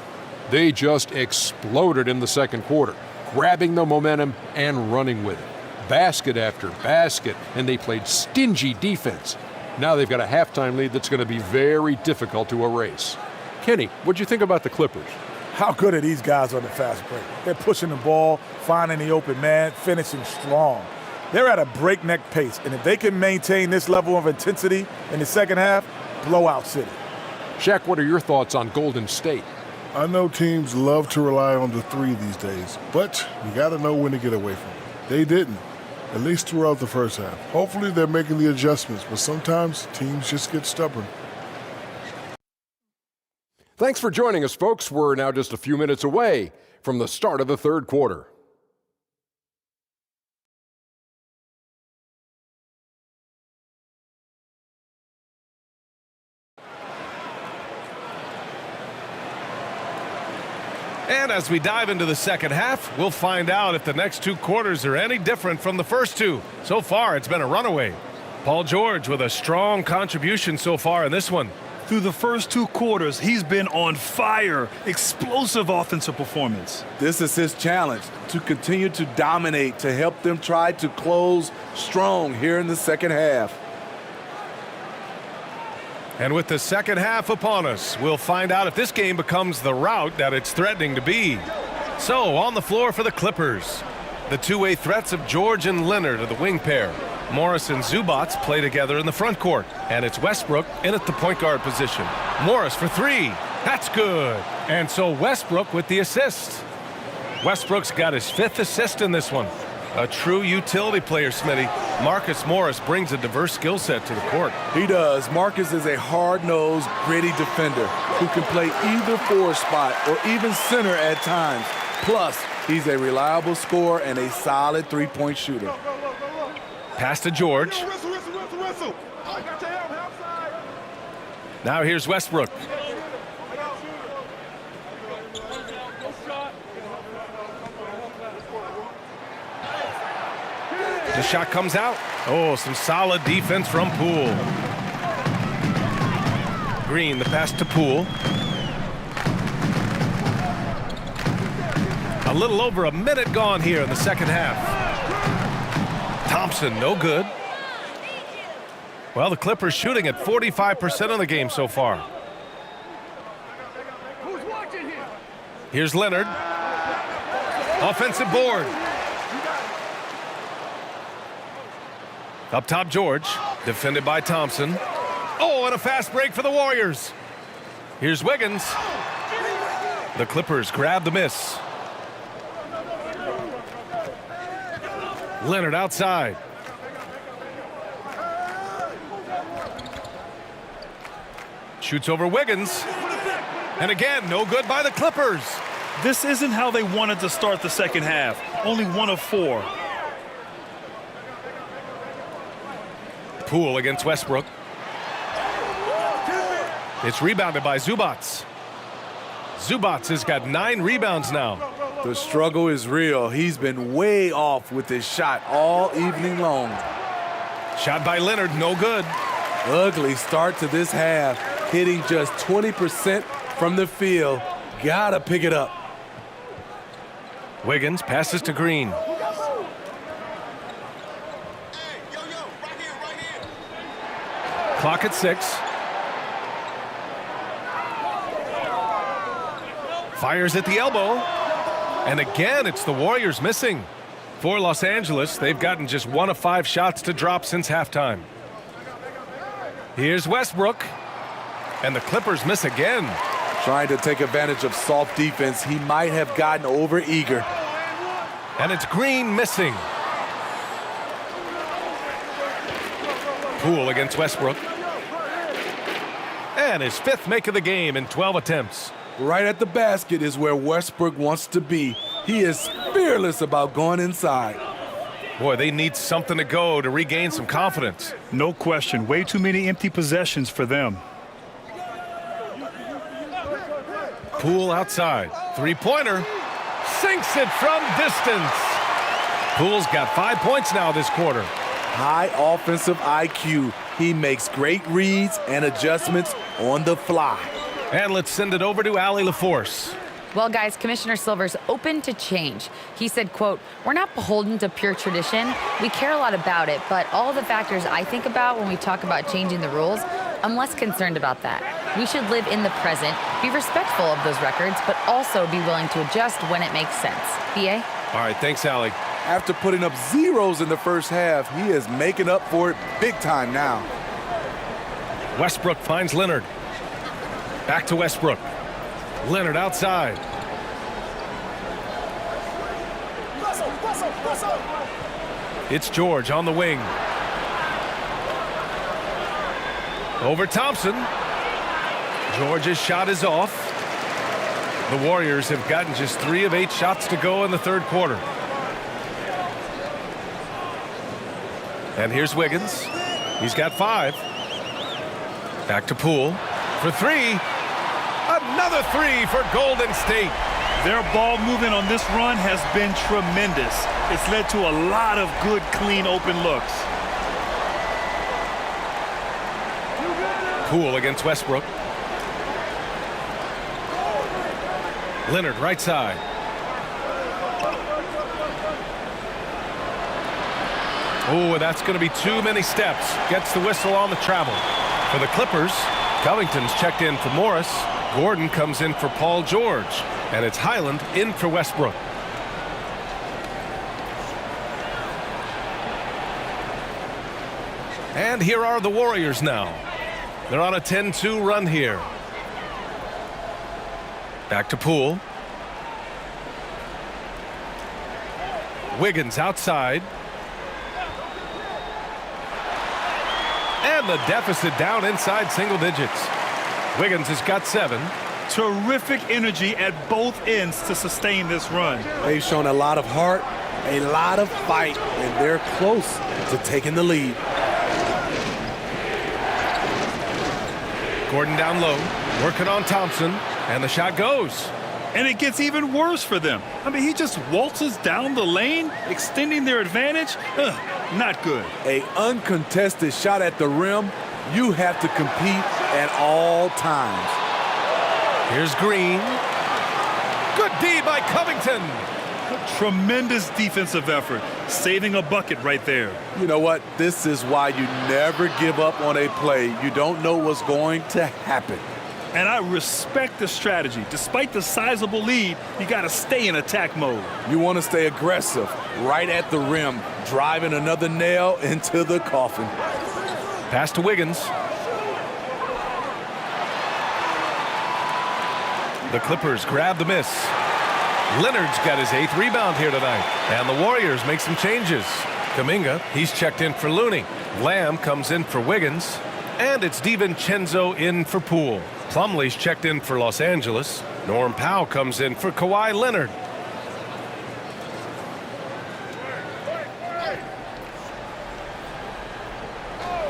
They just exploded in the second quarter, grabbing the momentum and running with it. Basket after basket, and they played stingy defense. Now they've got a halftime lead that's going to be very difficult to erase. Kenny, what'd you think about the Clippers? How good are these guys on the fast break? They're pushing the ball, finding the open man, finishing strong. They're at a breakneck pace, and if they can maintain this level of intensity in the second half, blowout city. Shaq, what are your thoughts on Golden State? I know teams love to rely on the three these days, but you got to know when to get away from it. They didn't, at least throughout the first half. Hopefully they're making the adjustments, but sometimes teams just get stubborn. Thanks for joining us, folks. We're now just a few minutes away from the start of the third quarter. And as we dive into the second half, we'll find out if the next two quarters are any different from the first two. So far, it's been a runaway. Paul George with a strong contribution so far in this one. Through the first two quarters, he's been on fire. Explosive offensive performance. This is his challenge, to continue to dominate, to help them try to close strong here in the second half. And with the second half upon us, we'll find out if this game becomes the rout that it's threatening to be. So, on the floor for the Clippers, the two-way threats of George and Leonard are the wing pair. Morris and Zubac play together in the front court, and it's Westbrook in at the point guard position. Morris for three. That's good. And so Westbrook with the assist. Westbrook's got his fifth assist in this one. A true utility player, Smitty. Marcus Morris brings a diverse skill set to the court. He does. Marcus is a hard-nosed, gritty defender who can play either forward spot or even center at times. Plus, he's a reliable scorer and a solid three-point shooter. Pass to George. Now here's Westbrook. The shot comes out. Oh, some solid defense from Poole. Green, the pass to Poole. A little over a minute gone here in the second half. Thompson, no good. Well, the Clippers shooting at 45% of the game so far. Here's Leonard. Offensive board. Up top, George. Defended by Thompson. Oh, and a fast break for the Warriors. Here's Wiggins. The Clippers grab the miss. Leonard outside. Shoots over Wiggins. And again, no good by the Clippers. This isn't how they wanted to start the second half. Only 1 of 4. Poole against Westbrook. It's rebounded by Zubac. Zubac has got 9 rebounds now. The struggle is real. He's been way off with his shot all evening long. Shot by Leonard, no good. Ugly start to this half, hitting just 20% from the field. Gotta pick it up. Wiggins passes to Green. Clock at 6. Fires at the elbow. And again, it's the Warriors missing. For Los Angeles, they've gotten just 1 of 5 shots to drop since halftime. Here's Westbrook. And the Clippers miss again. Trying to take advantage of soft defense. He might have gotten over-eager. And it's Green missing. Poole against Westbrook. And his 5th make of the game in 12 attempts. Right at the basket is where Westbrook wants to be. He is fearless about going inside. Boy, they need something to go to regain some confidence. No question. Way too many empty possessions for them. Poole outside. Three-pointer. Sinks it from distance. Poole's got 5 points now this quarter. High offensive IQ. He makes great reads and adjustments on the fly. And let's send it over to Allie LaForce. Well, guys, Commissioner Silver's open to change. He said, quote, "We're not beholden to pure tradition. We care a lot about it, but all the factors I think about when we talk about changing the rules, I'm less concerned about that. We should live in the present, be respectful of those records, but also be willing to adjust when it makes sense." BA? All right, thanks, Allie. After putting up zeros in the first half, he is making up for it big time now. Westbrook finds Leonard. Back to Westbrook. Leonard outside. It's George on the wing. Over Thompson. George's shot is off. The Warriors have gotten just 3 of 8 shots to go in the third quarter. And here's Wiggins. He's got 5. Back to Poole for 3. Another 3 for Golden State. Their ball movement on this run has been tremendous. It's led to a lot of good, clean, open looks. Poole against Westbrook. Leonard right side. Oh, that's going to be too many steps. Gets the whistle on the travel. For the Clippers, Covington's checked in for Morris. Gordon comes in for Paul George. And it's Highland in for Westbrook. And here are the Warriors now. They're on a 10-2 run here. Back to Poole. Wiggins outside. And the deficit down inside single digits. Wiggins has got 7. Terrific energy at both ends to sustain this run. They've shown a lot of heart, a lot of fight, and they're close to taking the lead. Gordon down low, working on Thompson, and the shot goes. And it gets even worse for them. I mean, he just waltzes down the lane, extending their advantage. Not good. An uncontested shot at the rim, you have to compete at all times. Here's Green. Good D by Covington. A tremendous defensive effort, saving a bucket right there. You know what? This is why you never give up on a play. You don't know what's going to happen. And I respect the strategy. Despite the sizable lead, you got to stay in attack mode. You want to stay aggressive, right at the rim, driving another nail into the coffin. Pass to Wiggins. The Clippers grab the miss. Leonard's got his 8th rebound here tonight. And the Warriors make some changes. Kuminga, he's checked in for Looney. Lamb comes in for Wiggins. And it's DiVincenzo in for Poole. Plumlee's checked in for Los Angeles. Norm Powell comes in for Kawhi Leonard.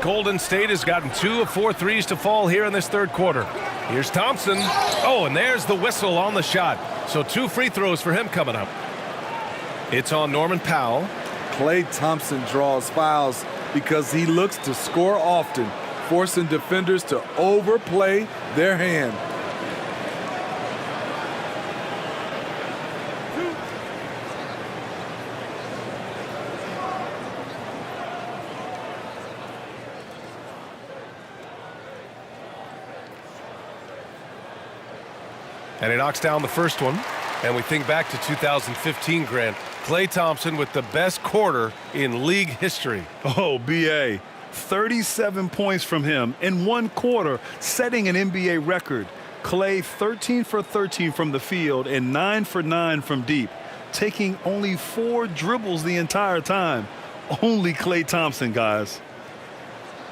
Golden State has gotten 2 of 4 threes to fall here in this third quarter. Here's Thompson. Oh, and there's the whistle on the shot. So 2 free throws for him coming up. It's on Norman Powell. Klay Thompson draws fouls because he looks to score often, forcing defenders to overplay their hand. And he knocks down the first one. And we think back to 2015, Grant. Klay Thompson with the best quarter in league history. Oh, B.A., 37 points from him in one quarter, setting an NBA record. Klay 13 for 13 from the field and 9 for 9 from deep, taking only 4 dribbles the entire time. Only Klay Thompson, guys.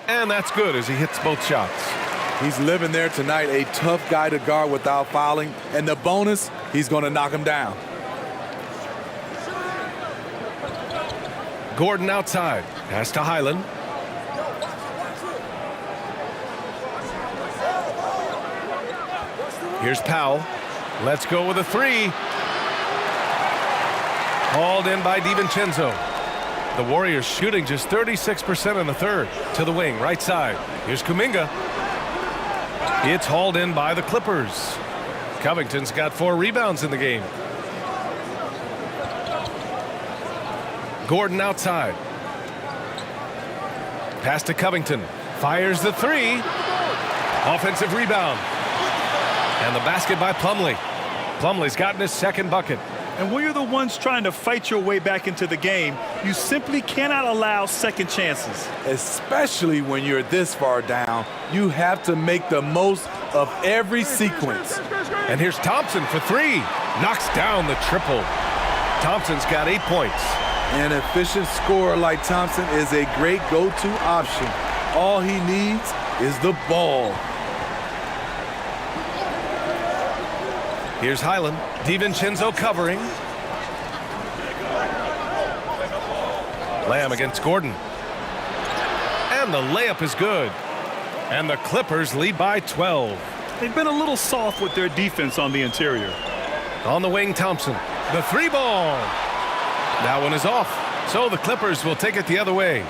And that's good as he hits both shots. He's living there tonight, a tough guy to guard without fouling. And the bonus, he's going to knock him down. Gordon outside. Pass to Highland. Here's Powell. Let's go with a 3. Hauled in by DiVincenzo. The Warriors shooting just 36% in the third. To the wing, right side. Here's Kuminga. It's hauled in by the Clippers. Covington's got 4 rebounds in the game. Gordon outside. Pass to Covington. Fires the 3. Offensive rebound. And the basket by Plumlee. Plumlee's gotten his second bucket. And when you're the ones trying to fight your way back into the game, you simply cannot allow second chances. Especially when you're this far down, you have to make the most of every sequence. And here's Thompson for 3. Knocks down the triple. Thompson's got 8 points. An efficient scorer like Thompson is a great go-to option. All he needs is the ball. Here's Highland. DiVincenzo covering. Lamb against Gordon. And the layup is good. And the Clippers lead by 12. They've been a little soft with their defense on the interior. On the wing, Thompson. The 3 ball. That one is off. So the Clippers will take it the other way.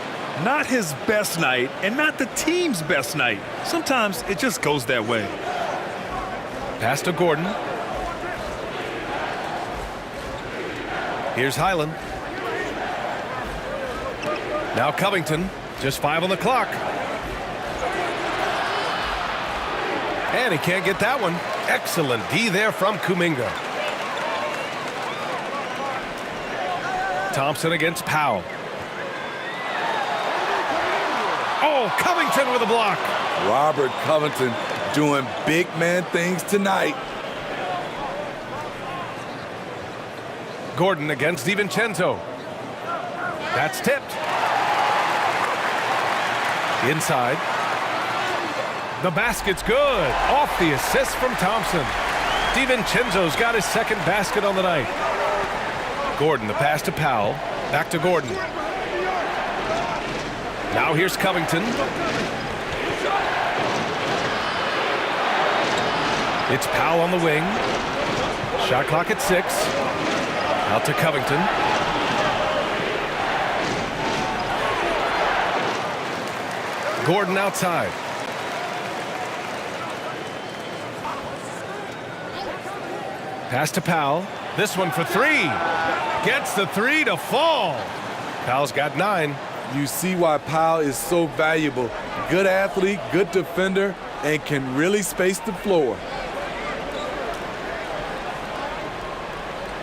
Not his best night and not the team's best night. Sometimes it just goes that way. Pass to Gordon. Here's Highland. Now Covington. Just 5 on the clock. And he can't get that one. Excellent D there from Kuminga. Thompson against Powell. Oh, Covington with a block. Robert Covington doing big man things tonight. Gordon against DiVincenzo. That's tipped. Inside. The basket's good. Off the assist from Thompson. DiVincenzo's got his second basket on the night. Gordon, the pass to Powell. Back to Gordon. Now here's Covington. It's Powell on the wing. Shot clock at 6. Out to Covington. Gordon outside. Pass to Powell. This one for 3. Gets the 3 to fall. Powell's got 9. You see why Powell is so valuable. Good athlete, good defender, and can really space the floor.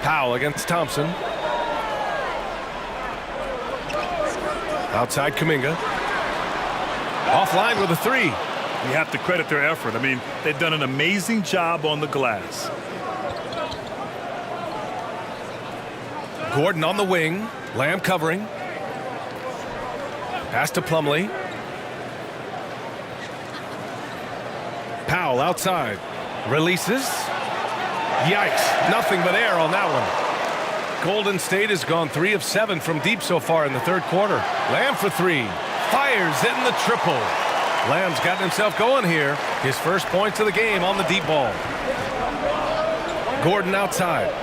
Powell against Thompson. Outside Kuminga. Offline with a 3. You have to credit their effort. I mean, they've done an amazing job on the glass. Gordon on the wing. Lamb covering. Pass to Plumlee. Powell outside. Releases. Yikes. Nothing but air on that one. Golden State has gone 3 of 7 from deep so far in the third quarter. Lamb for 3. Fires in the triple. Lamb's gotten himself going here. His first points of the game on the deep ball. Gordon outside.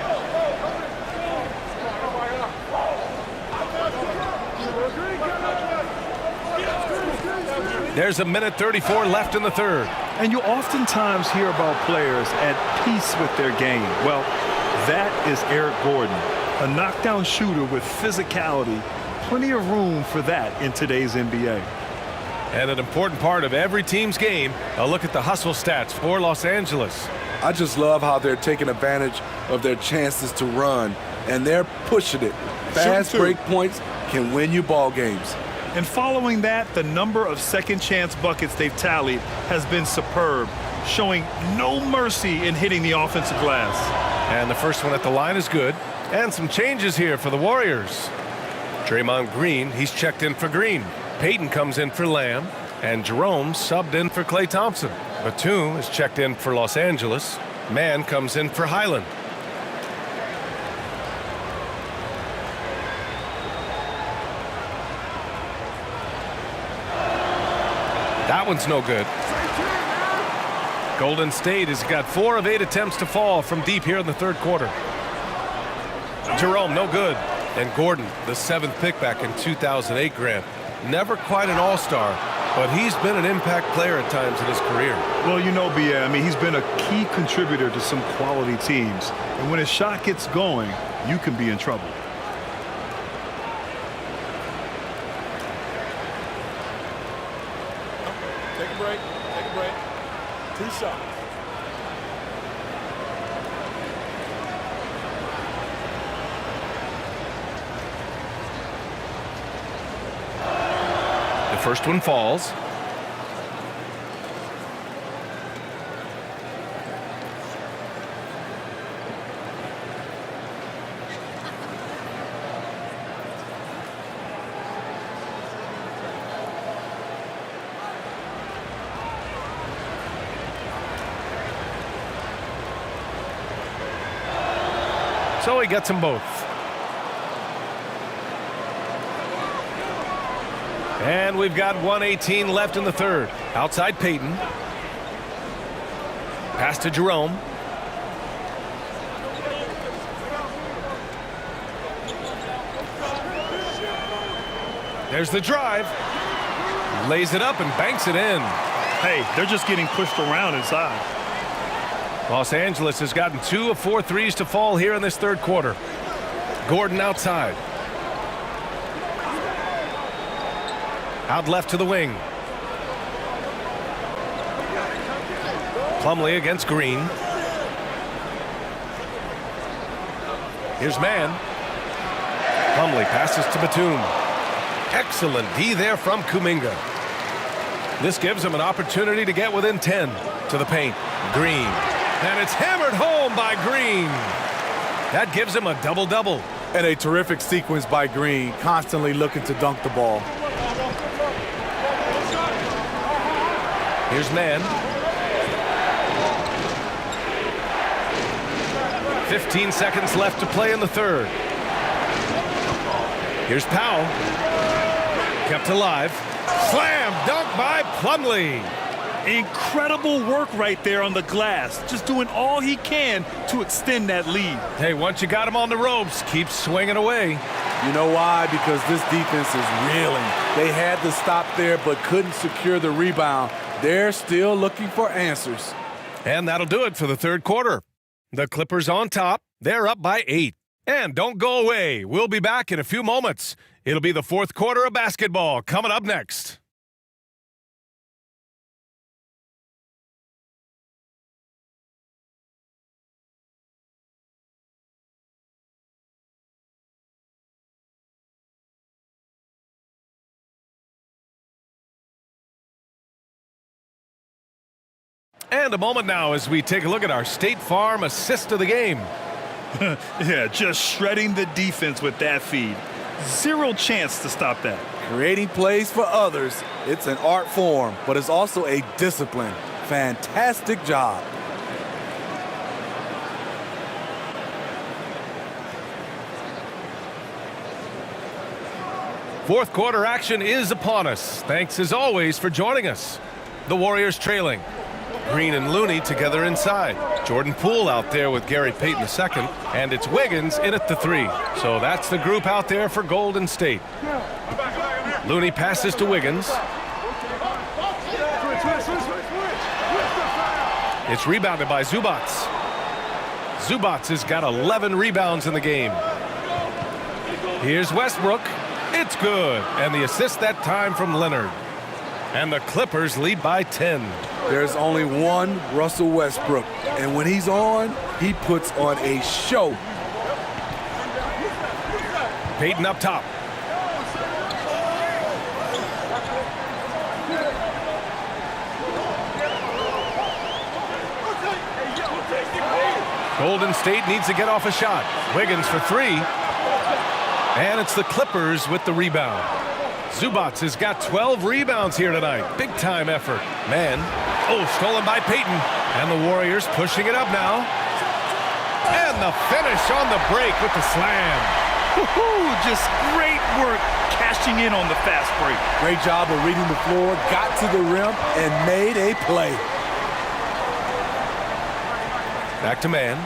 There's a minute 34 left in the third. And you oftentimes hear about players at peace with their game. Well, that is Eric Gordon, a knockdown shooter with physicality. Plenty of room for that in today's NBA. And an important part of every team's game, a look at the hustle stats for Los Angeles. I just love how they're taking advantage of their chances to run. and they're pushing it. Fast break points can win you ball games. And following that, the number of second chance buckets they've tallied has been superb, showing no mercy in hitting the offensive glass. And the first one at the line is good. And some changes here for the Warriors. Draymond Green, he's checked in for Green. Payton comes in for Lamb. And Jerome subbed in for Klay Thompson. Batum is checked in for Los Angeles. Mann comes in for Highland. That one's no good. Golden State has got 4 of 8 attempts to fall from deep here in the third quarter. Jerome, no good. And Gordon, the 7th pick back in 2008 Grant. Never quite an all-star, but he's been an impact player at times in his career. Well, you know, B.A., I mean, he's been a key contributor to some quality teams. And when his shot gets going, you can be in trouble. Take a break. Take a break. 2 shots. The first one falls. So he gets them both. And we've got 1:18 left in the third. Outside Payton. Pass to Jerome. There's the drive. Lays it up and banks it in. Hey, they're just getting pushed around inside. Los Angeles has gotten 2 of 4 threes to fall here in this third quarter. Gordon outside. Out left to the wing. Plumlee against Green. Here's Mann. Plumlee passes to Batum. Excellent D there from Kuminga. This gives him an opportunity to get within 10 to the paint. Green. And it's hammered home by Green. That gives him a double-double. And a terrific sequence by Green, constantly looking to dunk the ball. Here's Mann. 15 seconds left to play in the third. Here's Powell. Kept alive. Slam dunk by Plumlee. Incredible work right there on the glass. Just doing all he can to extend that lead. Hey, once you got him on the ropes, keep swinging away. You know why? Because this defense is reeling. They had to stop there but couldn't secure the rebound. They're still looking for answers. And that'll do it for the third quarter. The Clippers on top. They're up by 8. And don't go away. We'll be back in a few moments. It'll be the fourth quarter of basketball coming up next. And a moment now as we take a look at our State Farm assist of the game. Yeah, just shredding the defense with that feed. Zero chance to stop that. Creating plays for others, it's an art form, but it's also a discipline. Fantastic job. Fourth quarter action is upon us. Thanks as always for joining us. The Warriors trailing. Green and Looney together inside. Jordan Poole out there with Gary Payton II, and it's Wiggins in at the 3. So that's the group out there for Golden State. Looney passes to Wiggins. It's rebounded by Zubac. Zubac has got 11 rebounds in the game. Here's Westbrook. It's good. And the assist that time from Leonard. And the Clippers lead by 10. There's only one Russell Westbrook, and when he's on, he puts on a show. Payton up top. Golden State needs to get off a shot. Wiggins for three. And it's the Clippers with the rebound. Zubac has got 12 rebounds here tonight. Big-time effort. Man. Oh, stolen by Payton. And the Warriors pushing it up now. And the finish on the break with the slam. Just great work cashing in on the fast break. Great job of reading the floor, got to the rim, and made a play. Back to man.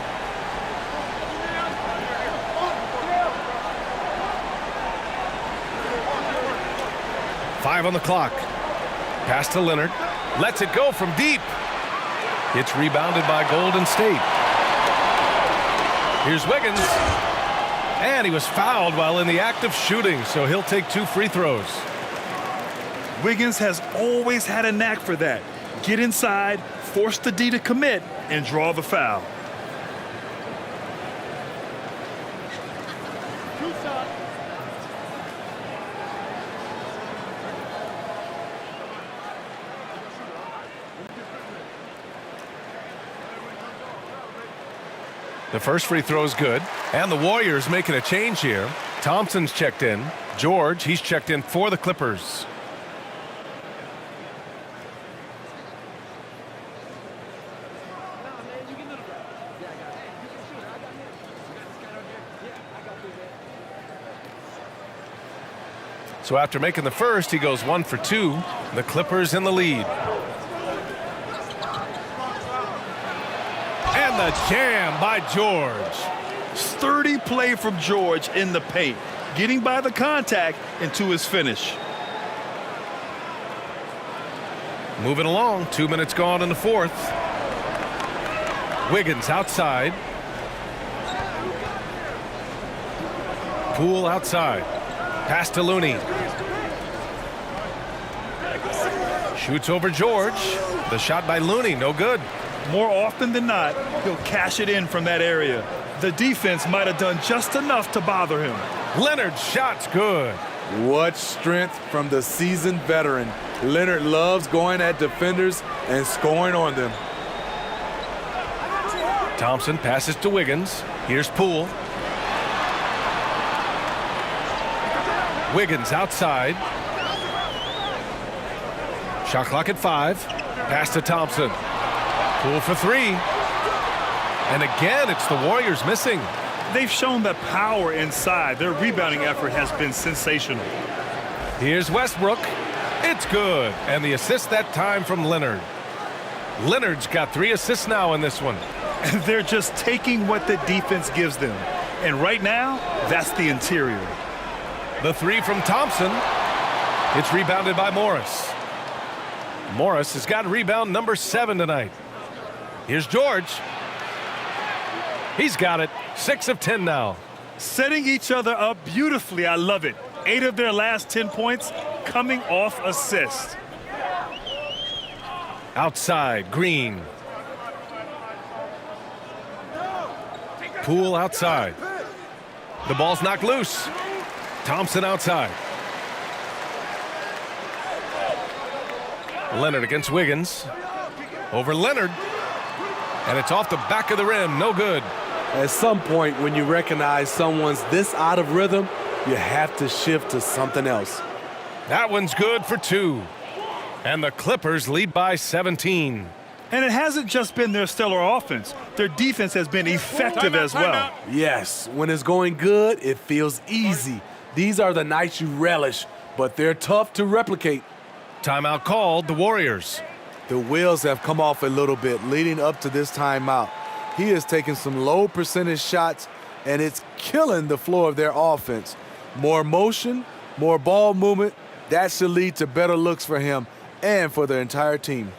Five on the clock. Pass to Leonard. Lets it go from deep. It's rebounded by Golden State. Here's Wiggins. And he was fouled while in the act of shooting, so he'll take 2 free throws. Wiggins has always had a knack for that. Get inside, force the D to commit, and draw the foul. The first free throw is good. And the Warriors making a change here. Thompson's checked in. George, he's checked in for the Clippers. So after making the first, he goes 1 for 2. The Clippers in the lead. And the jam by George. Sturdy play from George in the paint, getting by the contact into his finish. Moving along, 2 minutes gone in the fourth. Wiggins outside. Poole outside. Pass to Looney. Shoots over George. The shot by Looney, no good. More often than not, he'll cash it in from that area. The defense might have done just enough to bother him. Leonard's shot's good. What strength from the seasoned veteran. Leonard loves going at defenders and scoring on them. Thompson passes to Wiggins. Here's Poole. Wiggins outside. Shot clock at 5. Pass to Thompson. Poole for 3. And again, it's the Warriors missing. They've shown that power inside. Their rebounding effort has been sensational. Here's Westbrook. It's good. And the assist that time from Leonard. Leonard's got 3 assists now in this one. And they're just taking what the defense gives them. And right now, that's the interior. The 3 from Thompson. It's rebounded by Morris. Morris has got rebound number 7 tonight. Here's George. He's got it. 6 of 10 now. Setting each other up beautifully. I love it. 8 of their last 10 points coming off assists. Outside, Green. Poole outside. The ball's knocked loose. Thompson outside. Leonard against Wiggins. Over Leonard. And it's off the back of the rim. No good. At some point, when you recognize someone's this out of rhythm, you have to shift to something else. That one's good for 2. And the Clippers lead by 17. And it hasn't just been their stellar offense. Their defense has been effective as well. Yes, when it's going good, it feels easy. These are the nights you relish, but they're tough to replicate. Timeout called, the Warriors. The wheels have come off a little bit leading up to this timeout. He is taking some low percentage shots, and it's killing the flow of their offense. More motion, more ball movement, that should lead to better looks for him and for the entire team.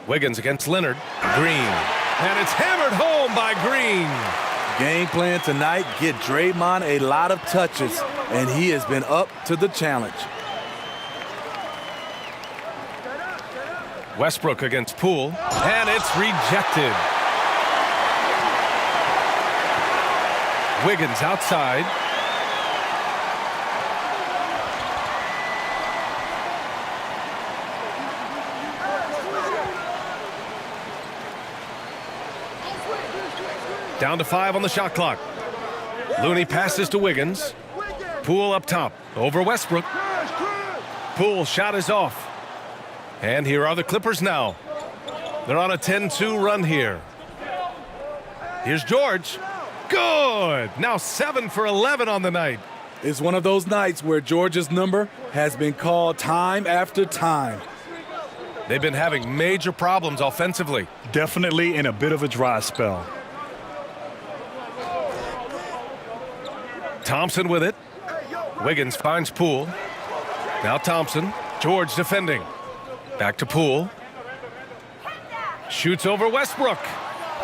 Wiggins against Leonard. Green. And it's hammered home by Green. Game plan tonight, get Draymond a lot of touches, and he has been up to the challenge. Westbrook against Poole, and it's rejected. Wiggins outside. Down to 5 on the shot clock. Looney passes to Wiggins. Poole up top, over Westbrook. Poole shot is off. And here are the Clippers now. They're on a 10-2 run here. Here's George. Good. Now 7 for 11 on the night. It's one of those nights where George's number has been called time after time. They've been having major problems offensively. Definitely in a bit of a dry spell. Thompson with it. Wiggins finds Poole. Now Thompson. George defending. Back to Poole. Shoots over Westbrook.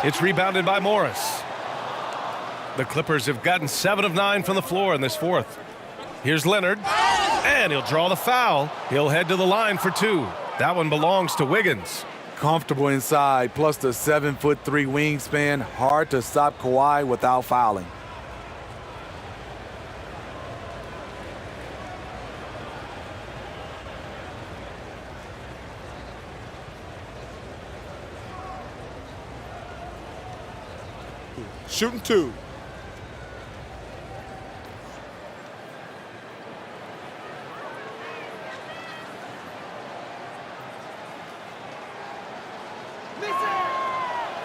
It's rebounded by Morris. The Clippers have gotten 7 of 9 from the floor in this fourth. Here's Leonard. And he'll draw the foul. He'll head to the line for 2. That one belongs to Wiggins. Comfortable inside, plus the 7'3" wingspan. Hard to stop Kawhi without fouling. Shooting 2.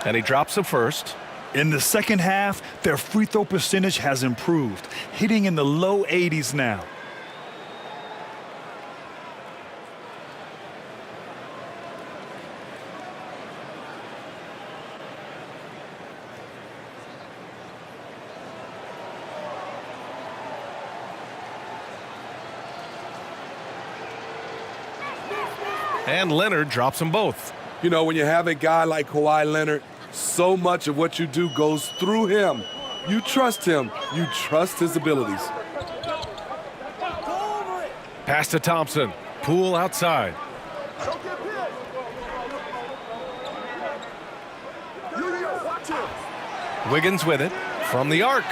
And he drops the first. In the second half, their free throw percentage has improved, hitting in the low 80s now. And Leonard drops them both. You know, when you have a guy like Kawhi Leonard, so much of what you do goes through him. You trust him. You trust his abilities. Pass to Thompson. Poole outside. Wiggins with it from the arc.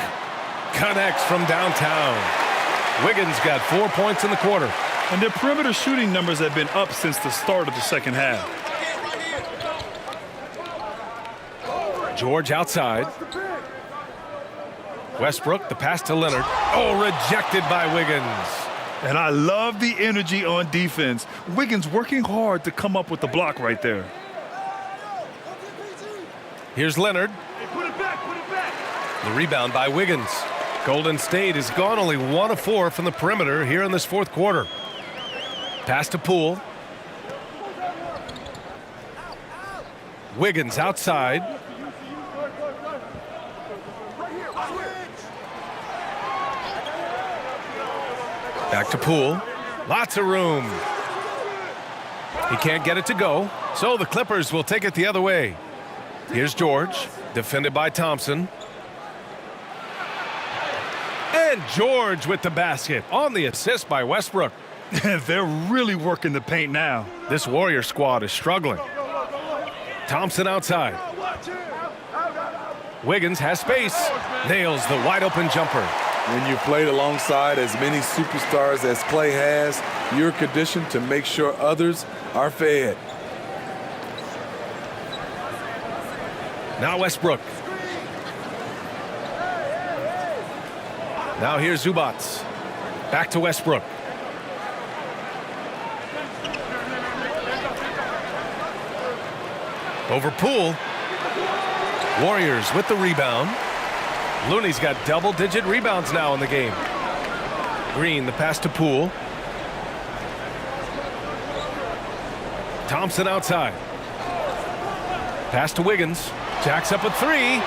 Connects from downtown. Wiggins got 4 points in the quarter. And their perimeter shooting numbers have been up since the start of the second half. George outside. Westbrook, the pass to Leonard. Oh, rejected by Wiggins. And I love the energy on defense. Wiggins working hard to come up with the block right there. Here's Leonard. The rebound by Wiggins. Golden State has gone only 1 of 4 from the perimeter here in this fourth quarter. Pass to Poole. Wiggins outside. Back to Poole. Lots of room. He can't get it to go, so the Clippers will take it the other way. Here's George, defended by Thompson. And George with the basket on the assist by Westbrook. They're really working the paint now. This Warrior squad is struggling. Thompson outside. Wiggins has space. Nails the wide open jumper. When you played alongside as many superstars as Klay has, you're conditioned to make sure others are fed. Now Westbrook. Now here's Zubats. Back to Westbrook. Over Poole. Warriors with the rebound. Looney's got double-digit rebounds now in the game. Green, the pass to Poole. Thompson outside. Pass to Wiggins. Jacks up a 3.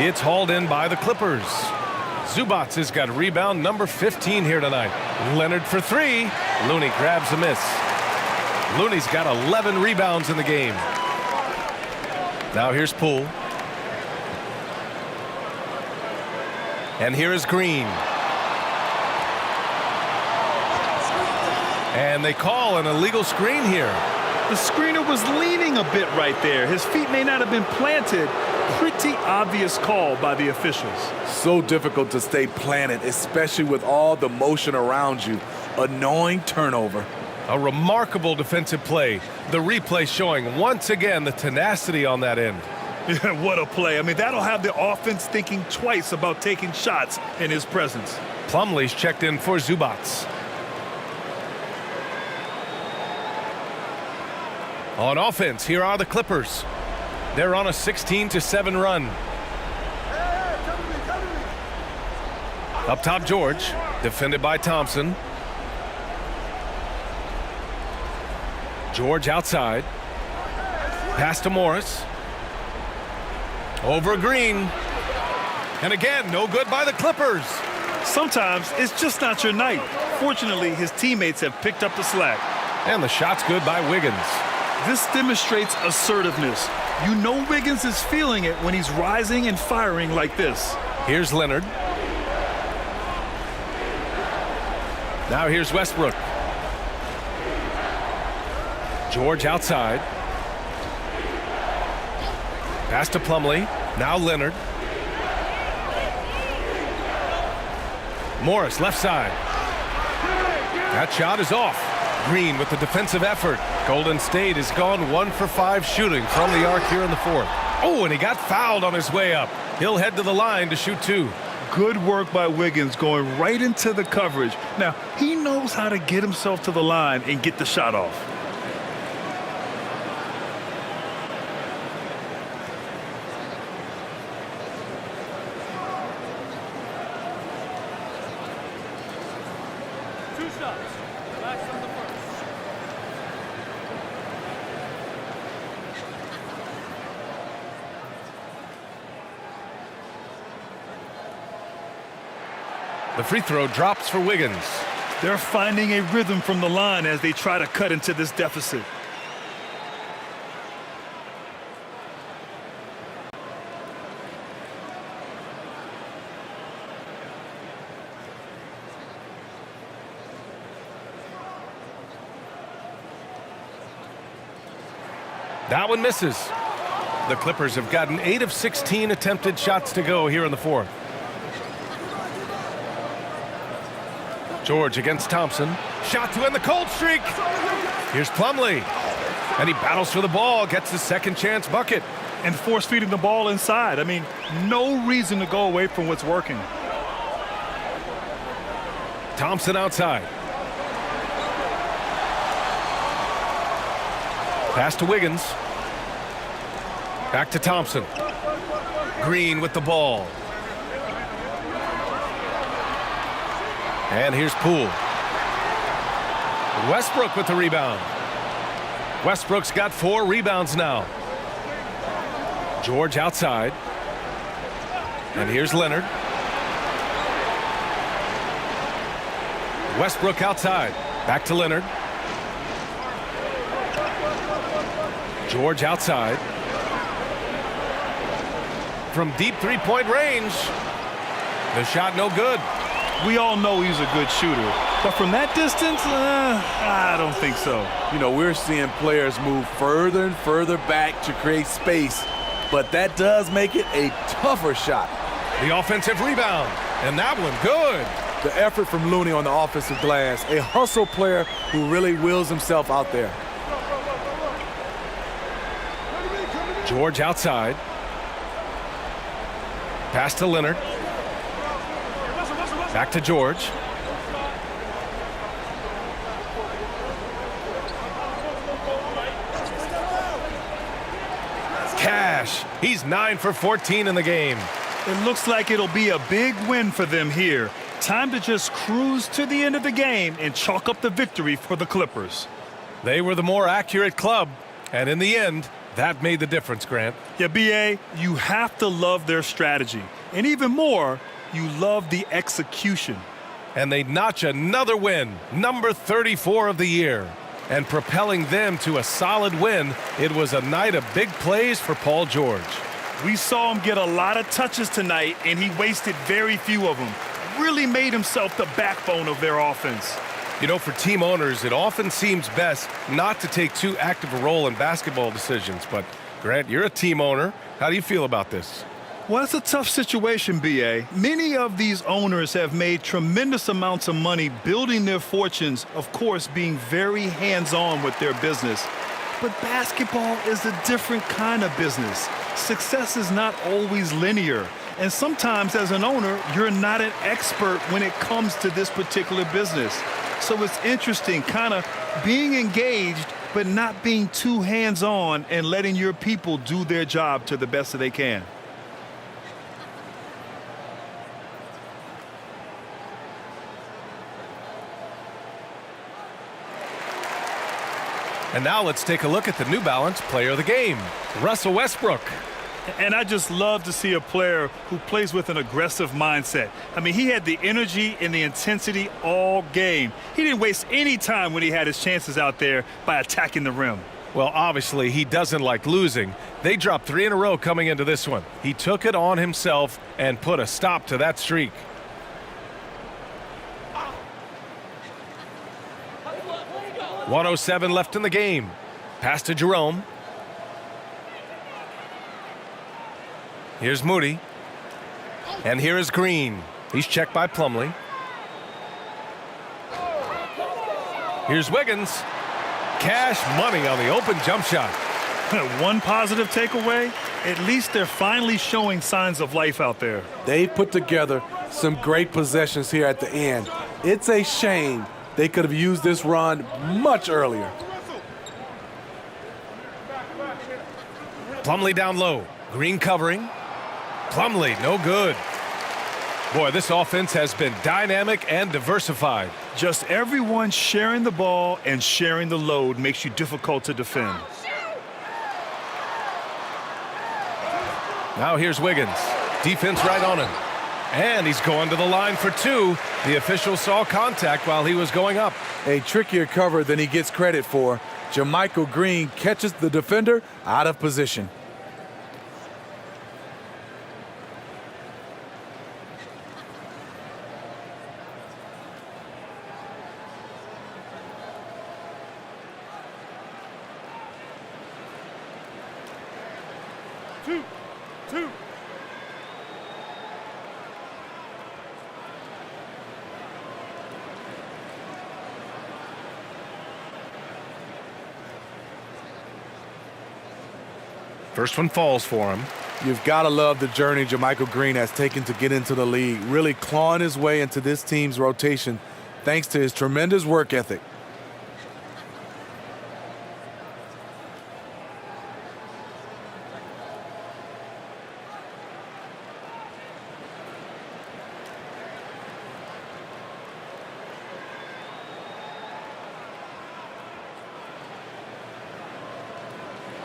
It's hauled in by the Clippers. Zubats has got rebound number 15 here tonight. Leonard for 3. Looney grabs a miss. Looney's got 11 rebounds in the game. Now here's Poole. And here is Green. And they call an illegal screen here. The screener was leaning a bit right there. His feet may not have been planted. Pretty obvious call by the officials. So difficult to stay planted, especially with all the motion around you. Annoying turnover. A remarkable defensive play. The replay showing once again the tenacity on that end. Yeah, what a play. I mean, that'll have the offense thinking twice about taking shots in his presence. Plumlee's checked in for Zubats. On offense, here are the Clippers. They're on a 16-7 run. Up top, George, defended by Thompson. George outside. Pass to Morris. Over Green. And again, no good by the Clippers. Sometimes it's just not your night. Fortunately, his teammates have picked up the slack. And the shot's good by Wiggins. This demonstrates assertiveness. You know Wiggins is feeling it when he's rising and firing like this. Here's Leonard. Now here's Westbrook. George outside. Pass to Plumlee. Now Leonard. Morris left side. That shot is off. Green with the defensive effort. Golden State has gone 1 for 5 shooting from the arc here in the fourth. Oh, and he got fouled on his way up. He'll head to the line to shoot 2. Good work by Wiggins going right into the coverage. Now, he knows how to get himself to the line and get the shot off. The free throw drops for Wiggins. They're finding a rhythm from the line as they try to cut into this deficit. That one misses. The Clippers have gotten 8 of 16 attempted shots to go here in the fourth. George against Thompson. Shot to end the cold streak. Here's Plumlee. And he battles for the ball, gets his second chance bucket. And force feeding the ball inside. I mean, no reason to go away from what's working. Thompson outside. Pass to Wiggins. Back to Thompson. Green with the ball. And here's Poole. Westbrook with the rebound. Westbrook's got 4 rebounds now. George outside. And here's Leonard. Westbrook outside. Back to Leonard. George outside. From deep three-point range. The shot no good. We all know he's a good shooter, but from that distance, I don't think so. You know, we're seeing players move further and further back to create space, but that does make it a tougher shot. The offensive rebound, and that one good. The effort from Looney on the offensive glass, a hustle player who really wills himself out there. George outside. Pass to Leonard. Back to George. Cash. He's 9 for 14 in the game. It looks like it'll be a big win for them here. Time to just cruise to the end of the game and chalk up the victory for the Clippers. They were the more accurate club, and in the end, that made the difference, Grant. Yeah, B.A., you have to love their strategy. And even more, you love the execution. And they notch another win, number 34 of the year. And propelling them to a solid win, it was a night of big plays for Paul George. We saw him get a lot of touches tonight, and he wasted very few of them. Really made himself the backbone of their offense. You know, for team owners, it often seems best not to take too active a role in basketball decisions. But, Grant, you're a team owner. How do you feel about this? Well, it's a tough situation, B.A. Many of these owners have made tremendous amounts of money building their fortunes, of course, being very hands-on with their business. But basketball is a different kind of business. Success is not always linear. And sometimes, as an owner, you're not an expert when it comes to this particular business. So it's interesting, kind of being engaged, but not being too hands-on and letting your people do their job to the best that they can. And now let's take a look at the New Balance player of the game, Russell Westbrook. And I just love to see a player who plays with an aggressive mindset. I mean, he had the energy and the intensity all game. He didn't waste any time when he had his chances out there by attacking the rim. Well, obviously, he doesn't like losing. They dropped 3 in a row coming into this one. He took it on himself and put a stop to that streak. .107 left in the game. Pass to Jerome. Here's Moody. And here is Green. He's checked by Plumlee. Here's Wiggins. Cash money on the open jump shot. One positive takeaway, at least they're finally showing signs of life out there. They put together some great possessions here at the end. It's a shame they could have used this run much earlier. Plumlee down low. Green covering. Plumlee, no good. Boy, this offense has been dynamic and diversified. Just everyone sharing the ball and sharing the load makes you difficult to defend. Now here's Wiggins. Defense right on him. And he's going to the line for 2. The official saw contact while he was going up. A trickier cover than he gets credit for. JaMychal Green catches the defender out of position. Two. First one falls for him. You've got to love the journey JaMychal Green has taken to get into the league, really clawing his way into this team's rotation thanks to his tremendous work ethic.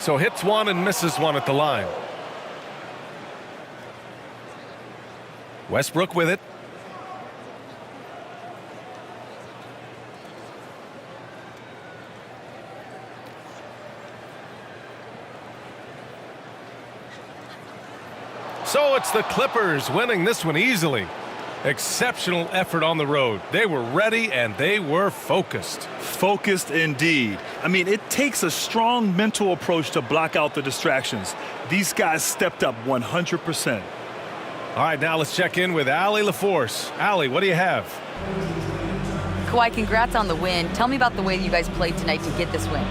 So hits one and misses one at the line. Westbrook with it. So it's the Clippers winning this one easily. Exceptional effort on the road. They were ready and they were focused. Focused indeed. I mean, it takes a strong mental approach to block out the distractions. These guys stepped up 100%. All right, now let's check in with Allie LaForce. Allie, what do you have? Kawhi, congrats on the win. Tell me about the way you guys played tonight to get this win.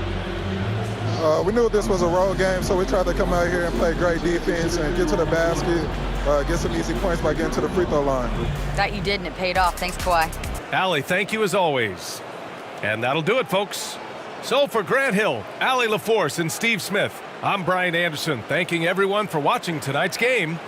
We knew this was a road game, so we tried to come out here and play great defense and get to the basket, get some easy points by getting to the free throw line. That you did, and it paid off. Thanks, Kawhi. Allie, thank you as always. And that'll do it, folks. So for Grant Hill, Allie LaForce, and Steve Smith, I'm Brian Anderson, thanking everyone for watching tonight's game.